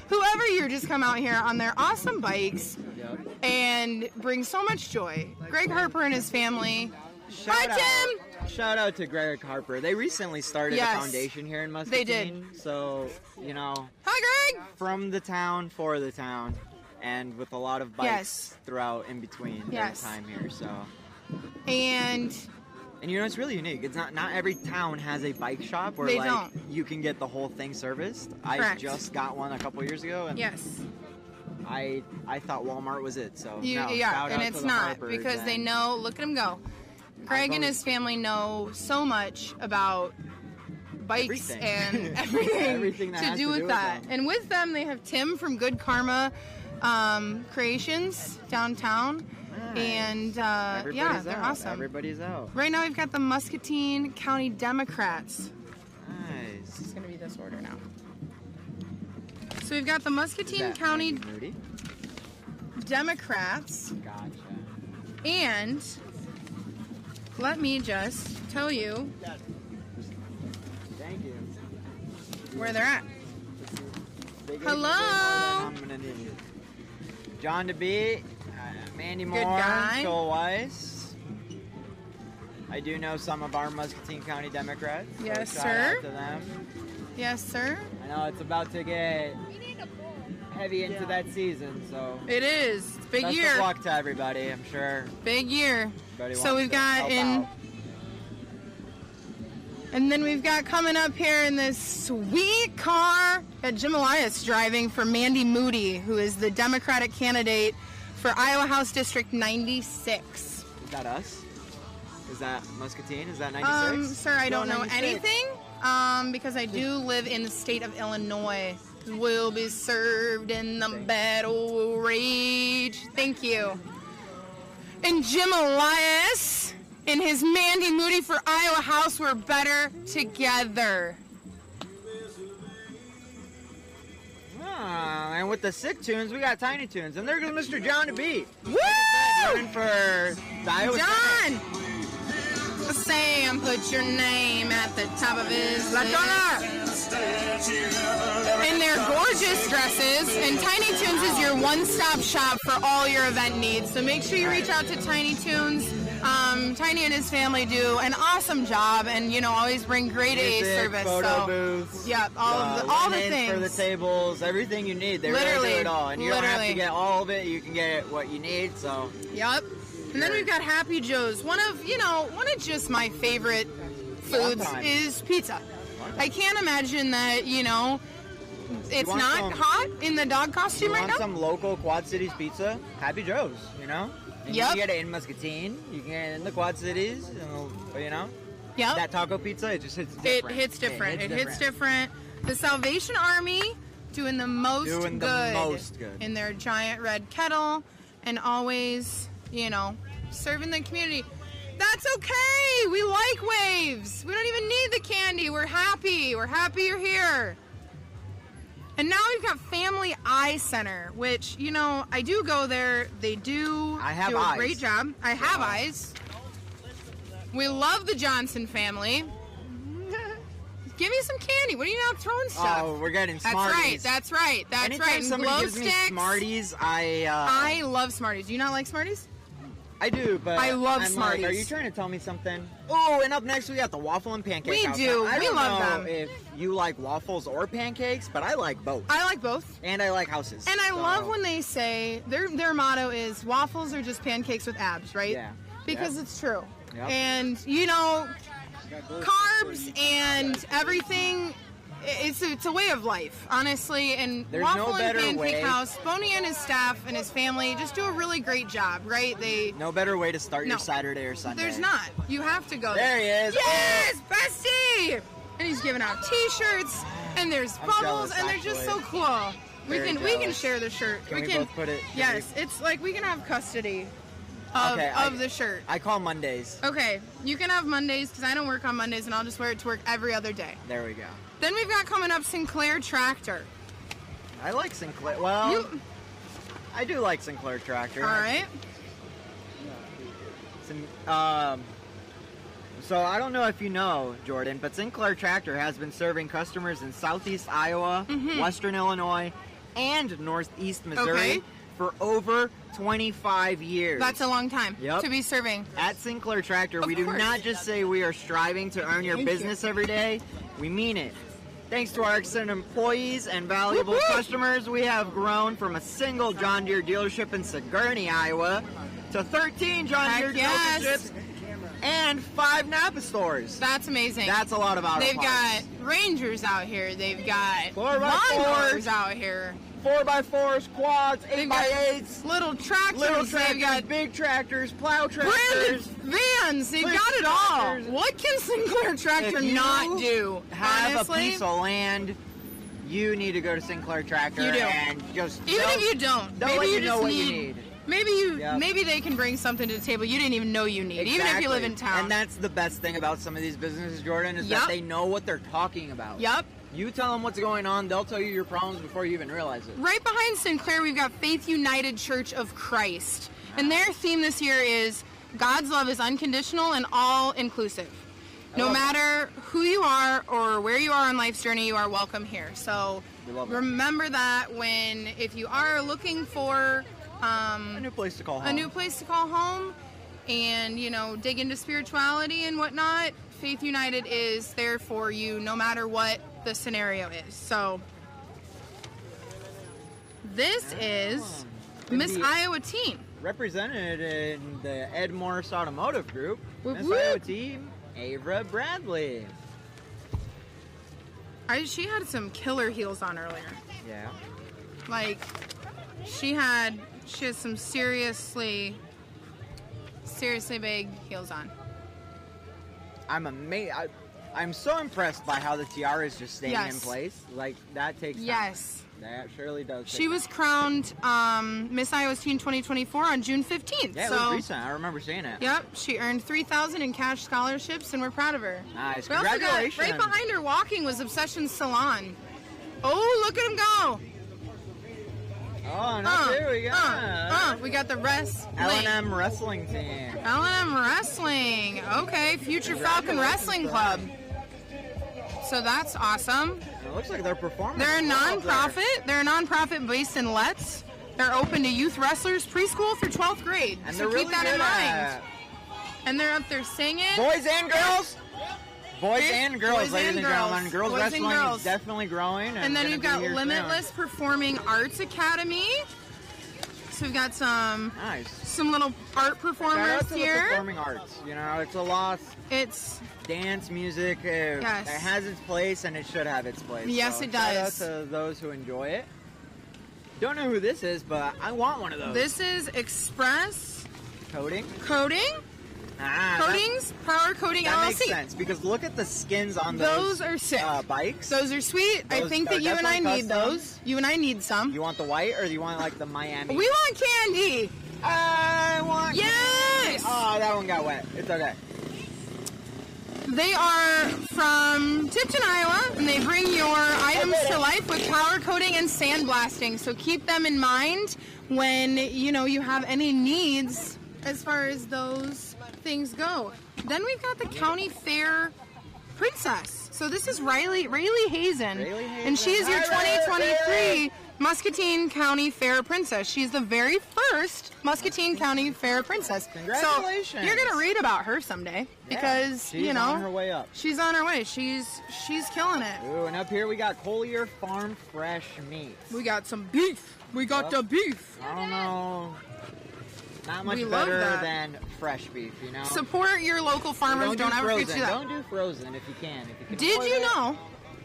who every year just come out here on their awesome bikes and bring so much joy. Greg Harper and his family. Hi, Tim! Shout out to Greg Harper. They recently started a foundation here in Muscatine. They did. So, you know. Hi, Greg! From the town, for the town. And with a lot of bikes throughout in between their time here. So. And you know, it's really unique. It's not every town has a bike shop where you can get the whole thing serviced. I just got one a couple years ago. And I thought Walmart was it. So and it's not because they know. Look at them go. Greg and his family know so much about bikes and everything to do with that. And with them, they have Tim from Good Karma Creations downtown. Nice. And they're awesome. Everybody's out. Right now, we've got the Muscatine County Democrats. Nice. It's going to be this order now. So we've got the Muscatine County Democrats. Gotcha. And let me just tell you Thank you. where they're at. Hello. I'm gonna need you. John DeBee, Mandy Moore, Joel Weiss. I do know some of our Muscatine County Democrats. Yes, so sir. Shout out to them. Yes, sir. I know it's about to get heavy into that season, so it is. It's a big year. Best of luck to everybody, I'm sure. Big year. Everybody so we've got and then we've got coming up here in this sweet car that Jim Elias driving for Mandy Moody, who is the Democratic candidate for Iowa House District 96. Is that us? Is that Muscatine? Is that 96? Sir, I don't know anything because I do live in the state of Illinois. Will be served in the battle rage. Thank you. And Jim Elias and his Mandy Moody for Iowa House were better together. And with the sick tunes, we got Tiny Tunes. And there goes Mr. John DeBee. Woo! Running for the Iowa John! Sam, put your name at the top of his list. In their gorgeous dresses, and Tiny Toons is your one-stop shop for all your event needs. So make sure you reach out to Tiny Toons. Tiny and his family do an awesome job, and always bring great A service. Photo booths. Yep, all the things for the tables, everything you need. They really do it all, and you don't have to get all of it. You can get what you need. So. Yep. And then we've got Happy Joe's. One of just my favorite foods is pizza. I can't imagine that, it's not hot in the dog costume right now. You want some local Quad Cities pizza? Happy Joe's, And you can get it in Muscatine. You can get it in the Quad Cities, Yep. That taco pizza, it just hits different. It hits different. The Salvation Army doing the most good in their giant red kettle and always, serving the community. That's okay. We like waves. We don't even need the candy. We're happy. We're happy you're here. And now we've got Family Eye Center, which, I do go there. They do a great job. I have eyes. We love the Johnson family. Give me some candy. What are you not throwing stuff? Oh, we're getting Smarties. That's right. Anytime somebody gives me Smarties, I love Smarties. Do you not like Smarties? I do, but I love I'm Smarties. Like, are you trying to tell me something? Oh, and up next we got the waffle and pancake We house. do. Now, I We don't love know them. if you like waffles or pancakes, but I like both. I like both. And I like houses. And I so- love when they say their motto is waffles are just pancakes with abs, right? Yeah. Because Yep. it's true. Yep. And you know, carbs and everything. It's a way of life, honestly. And There's Waffle no and better Pancake way. House, Boney and his staff and his family just do a really great job, right? They No better way to start No. your Saturday or Sunday. There's not. You have to go There he is. Yes, bestie! And he's giving out T-shirts, and there's I'm bubbles, jealous, and they're just so actually. cool. We Very can we can jealous. share the shirt. Can we both put it- can Yes, it's like we can have custody of, Okay, the shirt. I call Mondays. Okay, you can have Mondays because I don't work on Mondays, and I'll just wear it to work every other day. There we go. Then we've got coming up Sinclair Tractor. I like Sinclair. Well, You, I do like Sinclair Tractor. all right. So I don't know if you know, Jordan, but Sinclair Tractor has been serving customers in Southeast Iowa, Western Illinois, and Northeast Missouri Okay. for over 25 years. That's a long time Yep. to be serving. At Sinclair Tractor, Of we do course. not just say we are striving to earn your Thank you. business every day, we mean it. Thanks to our excellent employees and valuable Whoop, whoop. customers, we have grown from a single John Deere dealership in Sigourney, Iowa, to 13 John Heck Deere yes. dealerships and 5 Napa stores. That's amazing. That's a lot of auto They've parts. got Rangers out here. They've got 4x4s. lawnmowers out here. 4x4s, quads, They've got 8x8s, little tractors. little tractors, They've got big tractors, plow branded tractors. vans. They've push got it all. tractors. What can Sinclair Tractor If you not do? Have Honestly, a piece of land, you need to go to Sinclair Tractor You do. and just even they'll- if you don't, they'll maybe let you you know just what need. you need. Maybe Yep. they can bring something to the table you didn't even know you need, even if you live in Exactly. town. And that's the best thing about some of these businesses, Jordan, is Yep. that they know what they're talking about. Yep. You tell them what's going on, they'll tell you your problems before you even realize it. Right behind Sinclair, we've got Faith United Church of Christ. And their theme this year is God's love is unconditional and all inclusive. No love that. matter who you are or where you are on life's journey, you are welcome here. So We love it. remember that if you are looking for A new place to call home. a new place to call home and, dig into spirituality and whatnot, Faith United is there for you no matter what the scenario is. So this is Miss Indeed. Iowa Teen. Represented in the Ed Morris Automotive Group, Whoop, Miss whoop. Iowa team, Avra Bradley. She had some killer heels on earlier. Yeah. Like, she has some seriously big heels on. I'm amazed. I'm so impressed by how the tiara is just staying in Yes. place. Like, that takes time. Yes. That surely does. She take was crowned Miss Iowa Teen 2024 on June 15th. Yeah, it so, was recent. I remember seeing it. Yep, she earned $3,000 in cash scholarships, and we're proud of her. Nice. We also got, Congratulations. right behind her walking was Obsession Salon. Oh, look at him go. Oh, no, here we go. We got the L&M Wrestling Team. L&M Wrestling. Okay, Future Falcon Wrestling Club. So that's awesome. It looks like they're performing. They're a well up there. nonprofit. They're a nonprofit based in Letts. They're open to youth wrestlers preschool through 12th grade. And so they're really keep that good in mind. at And they're up there singing. boys and girls. Boys and girls, Boys ladies and and girls. gentlemen. Girls Boys and wrestling girls. is definitely growing. And then gonna we've be got here soon. Limitless Performing Arts Academy. So we've got some Nice. little art Shout performers out to the here. performing arts. You know, it's a loss. It's Dance music, it has its place and it should have its place. Yes, So it shout does. out to those who enjoy it. Don't know who this is, but I want one of those. This is Express Coating. Coating. Coatings, Power Coating That LLC. makes sense because look at the skins on Those are sick. bikes. Those are sweet. I Those think are that you and I definitely need custom. those. You and I need some. You want the white or do you want like the Miami? We want candy. I want. Yes. Oh, that one got wet. It's okay. They are from Tipton, Iowa, and they bring your items to life with powder coating and sandblasting. So keep them in mind when you have any needs as far as those things go. Then we've got the County Fair Princess. So this is Riley Hazen, and she is your Hi, Riley. 2023 Muscatine County Fair Princess. She's the very first Muscatine County Fair Princess. Congratulations. So you're going to read about her someday because, she's on her way up. She's on her way. She's killing it. Ooh, and up here we got Collier Farm Fresh Meat. We got some beef. We got the beef. I don't know. Not much We love better that. than fresh beef, you know? Support your local farmers. Don't ever forget to do that. Don't do frozen if you can. Did you know,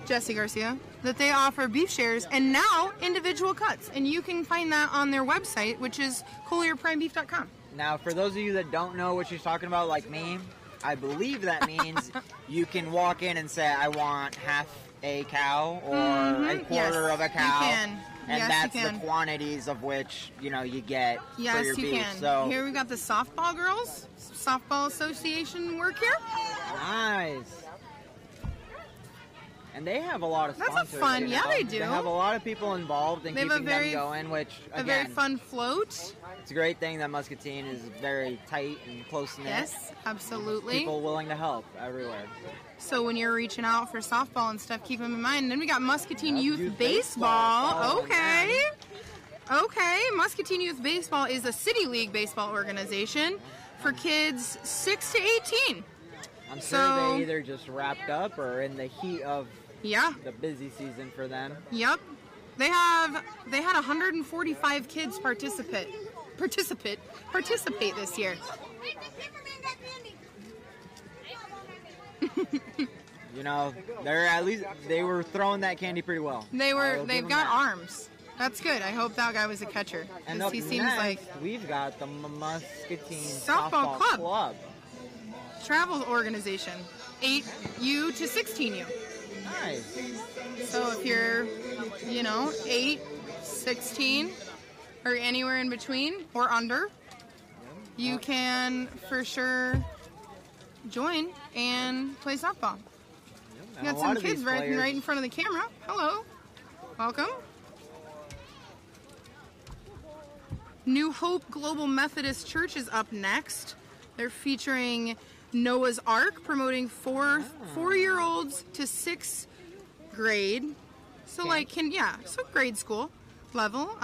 Jesse Garcia, that they offer beef shares and now individual cuts? And you can find that on their website, which is collierprimebeef.com. Now, for those of you that don't know what she's talking about, like me, I believe that means you can walk in and say, I want half a cow or a quarter of a cow. You can. And yes, that's you can. the quantities of which, you get for Yes, your you beef. can. So, Here we got the softball girls. Softball Association work here. nice. And they have a lot of That's a sponsors. fun- you yeah, know? they do. They have a lot of people involved in They have a keeping very- them going, which, A very again, fun float. it's a great thing that Muscatine is very tight and close-knit. Yes, absolutely. People willing to help everywhere. So when you're reaching out for softball and stuff, keep them in mind. And then we got Muscatine Yep, Youth youth Baseball. baseball. Okay. Okay. Muscatine Youth Baseball is a city league baseball organization for kids 6 to 18. I'm sure So- they either just wrapped up or in the heat of Yeah. the busy season for them. Yep. They had 145 kids participate this year. They're at least they were throwing that candy pretty well. They've got arms. That's good. I hope that guy was a catcher. And 'cause up he seems next, like we've got the Muscatine Softball Softball Club. travel organization, 8U to 16U. Nice. So if you're, 8, 16, or anywhere in between or under, you can for sure join and play softball. And Got a some lot of kids these right players- in front of the camera. Hello. Welcome. New Hope Global Methodist Church is up next. They're featuring Noah's Ark, promoting 4-year-olds to 6th grade. So so grade school level.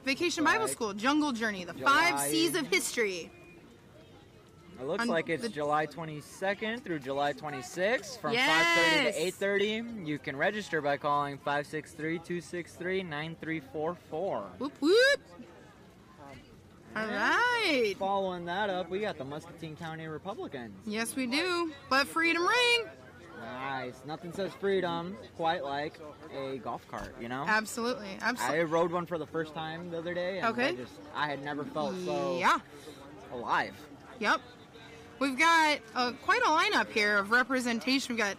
Vacation Bible School, Jungle Journey, the 5 C's of History. It looks like it's July 22nd through July 26th from Yes. 5:30 to 8:30. You can register by calling 563-263-9344. Whoop whoop. All right. Following that up, we got the Muscatine County Republicans. Yes, we do. Let freedom ring. Nice. Nothing says freedom quite like a golf cart, Absolutely. I rode one for the first time the other day, and Okay. I had never felt so Yeah. alive. Yep. We've got quite a lineup here of representation. We've got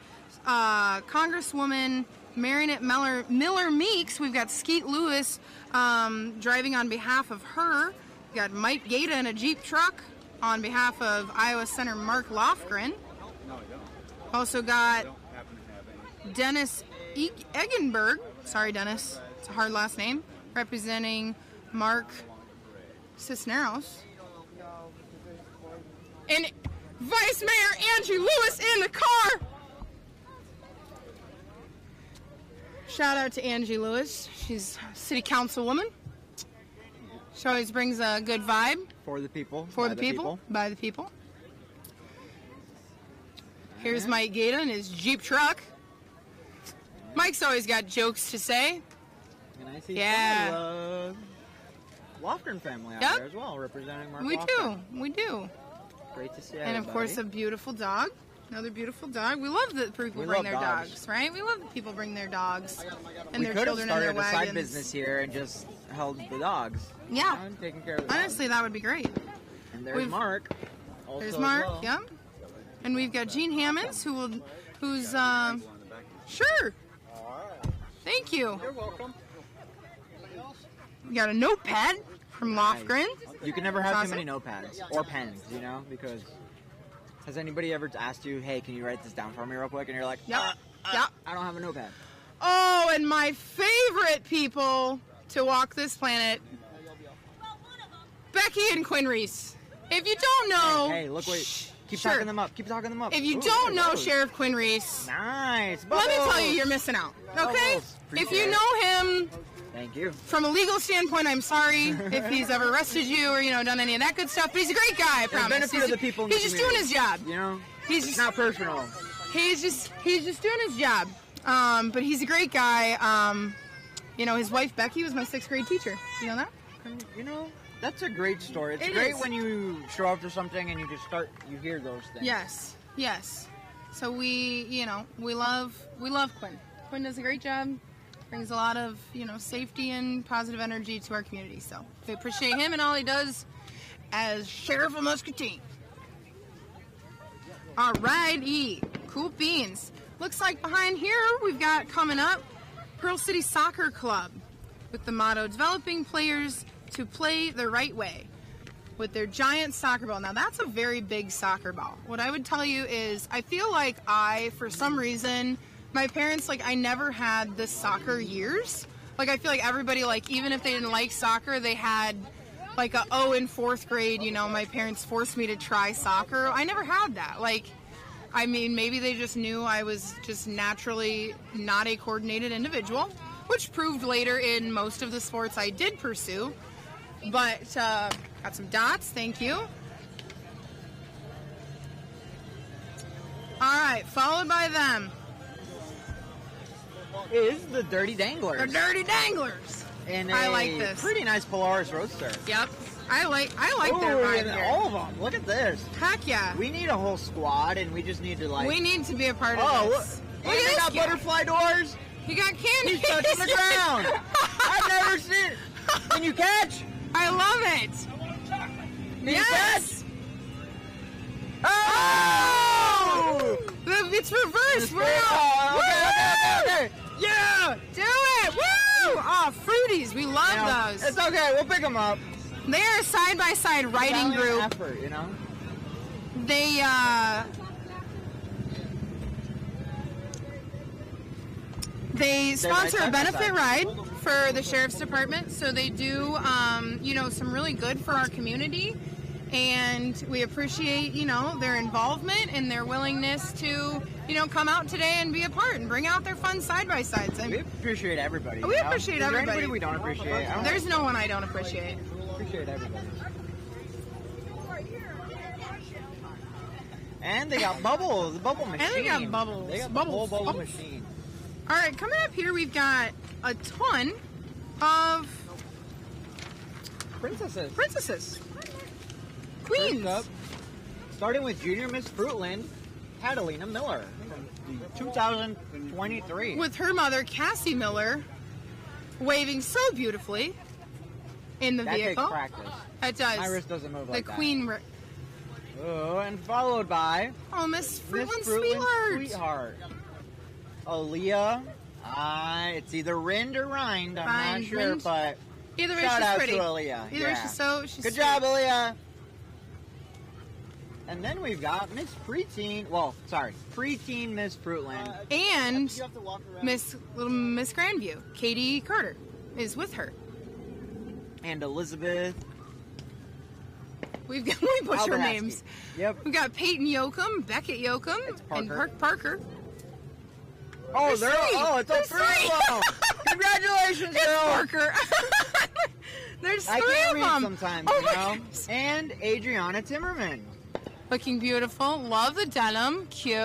Congresswoman Marinette Miller Meeks. We've got Skeet Lewis driving on behalf of her. We've got Mike Gaeta in a Jeep truck on behalf of Iowa Senator Mark Lofgren. Also got Dennis Eggenberg. Sorry, Dennis. It's a hard last name. Representing Mark Cisneros. And Vice Mayor Angie Lewis in the car. Shout out to Angie Lewis. She's a city councilwoman. She always brings a good vibe. For the people. For the people. By the people. Here's Mike Gaeta in his Jeep truck. Mike's always got jokes to say. And I see Yeah. Lofgren family out Yep. there as well, representing Mark We Lofgren. do. We do. Great to see And of course, a everybody. beautiful dog. Another beautiful dog. We love that people We bring love their dogs. dogs, right? We love that people bring their dogs and We their could have children and their started a wagons. side business here and just held the dogs. Yeah. And taking care of the Honestly, that would be great. dogs. And there's we've- Mark. Also There's as Mark. well. Yep. And we've got Gene Hammonds, who's sure. Thank you. You're welcome. We got a notepad from Lofgren. You can never have Awesome. too many notepads or pens, because has anybody ever asked you, hey, can you write this down for me real quick? And you're like, Yep. Yep. I don't have a notepad. Oh, and my favorite people to walk this planet, Becky and Quinn Reese. If you don't know, Hey, look, wait. Keep Sure. talking them up. Keep talking them up. if you Ooh, don't there know goes. Sheriff Quinn Reese, Nice. let me tell Bubbles. you, you're missing out. Okay? Bubbles. If you know him Thank you. From a legal standpoint, I'm sorry if he's ever arrested you or, done any of that good stuff, but he's a great guy, I promise. There's been a few of the people in the He's just doing his job. He's It's just not personal. He's just doing his job. But he's a great guy. His wife Becky was my 6th grade teacher. You know that? That's a great story. It's It great is. when you show up to something and you hear those things. Yes. So we love Quinn. Quinn does a great job. Brings a lot of, safety and positive energy to our community. So we appreciate him and all he does as Sheriff of Muscatine. All righty. Cool beans. Looks like behind here we've got coming up Pearl City Soccer Club with the motto, developing players to play the right way, with their giant soccer ball. Now that's a very big soccer ball. What I would tell you is I feel like for some reason, my parents, I never had the soccer years. I feel like everybody, even if they didn't like soccer, they had in 4th grade, my parents forced me to try soccer. I never had that. Maybe they just knew I was just naturally not a coordinated individual, which proved later in most of the sports I did pursue. But, got some dots, thank you. Alright, followed by them. Is the Dirty Danglers. The Dirty Danglers. And I like this. Pretty nice Polaris Roadster. Yep. I like their Ooh, vibe and here. all of them. Look at this. Heck yeah. We need a whole squad, and we just need to We need to be a part of Oh, look. this. And they got guy. butterfly doors. He got candy. He's touching the ground. I've never seen it. Can you catch? I love it. Can you Yes. catch? Oh! It's reversed. We're Oh, okay. Yeah. Do it. Woo. Oh, fruities. We love those. It's okay. We'll pick them up. They are a side-by-side riding Valiant group. effort, They sponsor a ride side by benefit side. ride for the sheriff's department, so they do, some really good for our community, and we appreciate, their involvement and their willingness to, come out today and be a part and bring out their fun side-by-sides. We appreciate everybody. We appreciate Is there everybody. anybody we don't appreciate? There's no one I don't appreciate. Appreciate everybody. And they got bubbles, the bubble machine. And they got bubbles. They got the Bubbles. whole bubble Bubbles. machine. All right, coming up here, we've got a ton of Princesses. queens. First up, starting with Junior Miss Fruitland, Catalina Miller from 2023. With her mother, Cassie Miller, waving so beautifully in the that vehicle. takes practice. It does. My wrist doesn't move like the queen. Oh, and followed by Miss Miss Fruitland Fruitland Sweetheart. Aaliyah. It's either Rind or Rind. I'm Rind, not sure, Rind. but Either way, shout she's out pretty. to Aaliyah. Either way, Yeah. she's Good sweet. job, Aaliyah. And then we've got Miss Preteen. Preteen Miss Fruitland. And Miss Grandview, Katie Carter, is with her. And Elizabeth. We butcher Alberhatsky. names. Yep. We've got Peyton Yoakum, Beckett Yoakum, and Parker. Oh, There's three. it's a There's three three. of them. Congratulations, It's Bill. Parker. There's I three can't of read them. sometimes, Oh you my know. goodness. And Adriana Timmerman. Looking beautiful. Love the denim. Cute.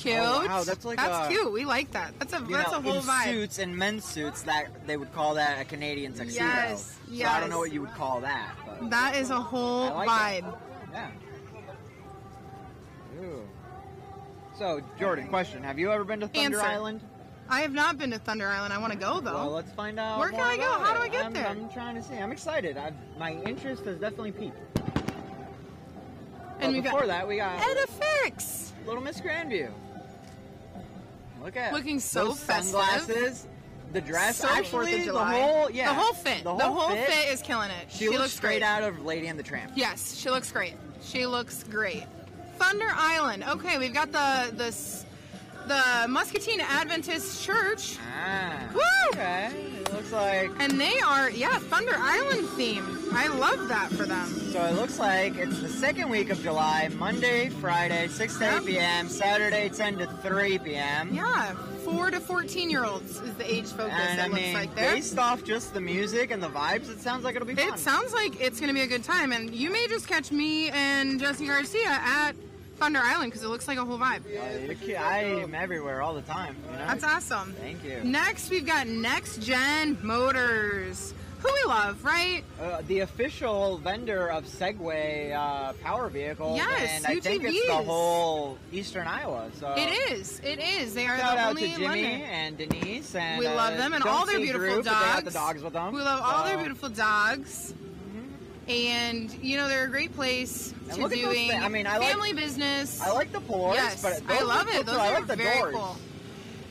Oh, wow, that's like cute. We like that. That's a You whole know, in vibe. suits and men's suits, that they would call that a Canadian tuxedo. Yes, So I don't know yes. what you would call that. But That is a whole I like vibe. yeah. Ooh. So, Jordan, question: have you ever been to Thunder Answer. Island? I have not been to Thunder Island. I want to go though. Well, let's find out. Where can more I go? about How do it. I get there? I'm trying to see. I'm excited. My interest has definitely peaked. And But we before got that, we got Edifix. Little Miss Grandview. Look at Looking so those festive. sunglasses, the dress, So actually 4th of July. the whole The whole fit. the whole fit is killing it. She looks straight great. out of Lady and the Tramp. Yes, she looks great. She looks great. Thunder Island. Okay, we've got the Muscatine Adventist Church, Ah. Woo! Okay. It looks like. and they are Thunder Island themed. I love that for them. So it looks like it's the second week of July, Monday, Friday, 6 to 8 Yep. p.m., Saturday, 10 to 3 p.m. Yeah, 4 to 14-year-olds is the age focus. And I it looks mean, like there. based off just the music and the vibes, it sounds like it'll be fun. It sounds like it's going to be a good time, and you may just catch me and Jesse Garcia at Thunder Island because it looks like a whole vibe. I'm everywhere all the time. You know? That's awesome. Thank you. Next, we've got Next Gen Motors, who we love, right? The official vendor of Segway power vehicles. Yes, and I think it's the UTVs. whole Eastern Iowa. So It is. They are shout the out only to in Jimmy London. and Denise, and We love them and don't all their see beautiful Drew, but they got dogs. the dogs with them. We love all their So- beautiful dogs. And, you know, they're a great place And to look at those doing things. I mean, I like- family business. I like the pillars, Yes, but I those love are it. cool Those too. I are like the very doors. cool.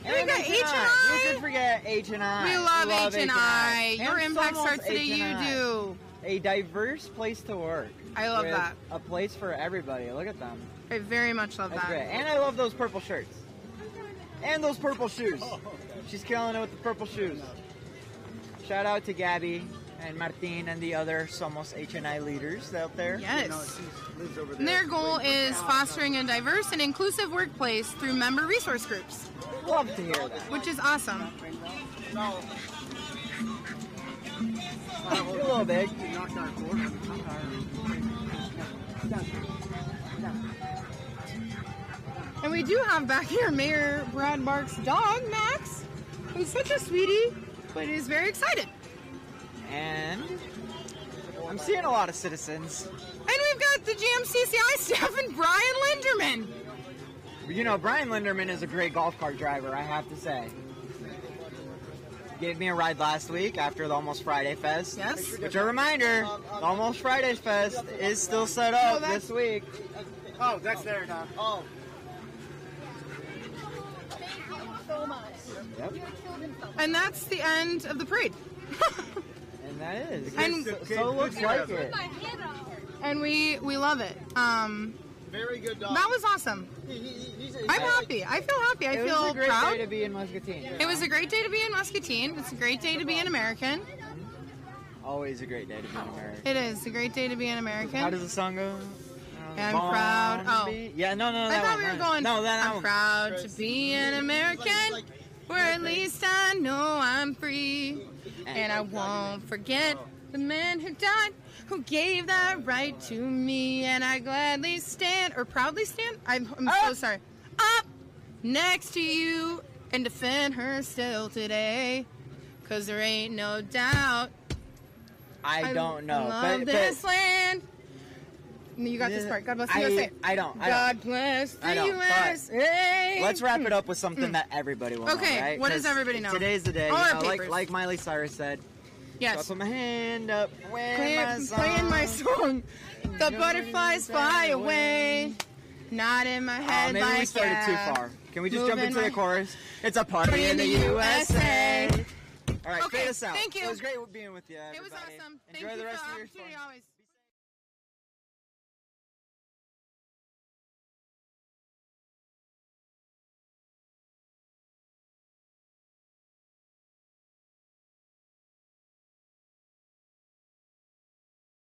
And we got H&I. H&I. You could forget H&I. We love H&I. H&I. Your And impact Someone's starts today. You H&I. do. A diverse place to work. I love with that. A place for everybody. Look at them. I very much love That's that. great. And I love those purple shirts. And those purple shoes. She's killing it with the purple shoes. Shout out to Gabby and Martin and the other Somos H&I leaders out there. Yes. And their goal is fostering a diverse and inclusive workplace through member resource groups, Love to hear that. which is awesome. You're a little big. And we do have back here Mayor Brad Mark's dog, Max, who's such a sweetie, but is very excited. And I'm seeing a lot of citizens. And we've got the GMCCI staff and Brian Linderman. You know, Brian Linderman is a great golf cart driver, I have to say. He gave me a ride last week after the Almost Friday Fest. Yes. Which, a reminder, the Almost Friday Fest is still set up this week. Oh, that's there, Don. Oh. Yep. And that's the end of the parade. And that is. And- so looks like it. And we love it. Very good dog. That was awesome. I'm happy. I feel happy. I It was feel a great proud. day to be in Muscatine. It was a great day to be in Muscatine. It's a great day to be an American. Always a great day to be in America. It is a great day to be an How American. does the song go? I'm Born proud. to Oh. be- Yeah, no, I that thought one. we were that going. one. No, that I'm one. proud to be an American, where at least I know I'm free, and I won't forget the man who died, who gave that right to me, and I gladly stand or proudly stand. I'm so sorry. Up next to you and defend her still today, 'cause there ain't no doubt. I don't know. Love But this land. You got this part. God bless the USA. I don't. God bless the I don't, but USA. Let's wrap it up with something that everybody will Okay, know, right? what does 'Cause everybody know? Today's the day. All you our know, papers. like Miley Cyrus said. So I Yes. put my hand up when Playing my song. The butterflies fly away. Not in my head Maybe like we started yeah. too far. Can we just jump Moving into the my- chorus? It's a party in the USA. All right, Okay, fade us out. thank you. It was great being with you. It was everybody. awesome. Enjoy Thank the you rest for of the your opportunity fun. always.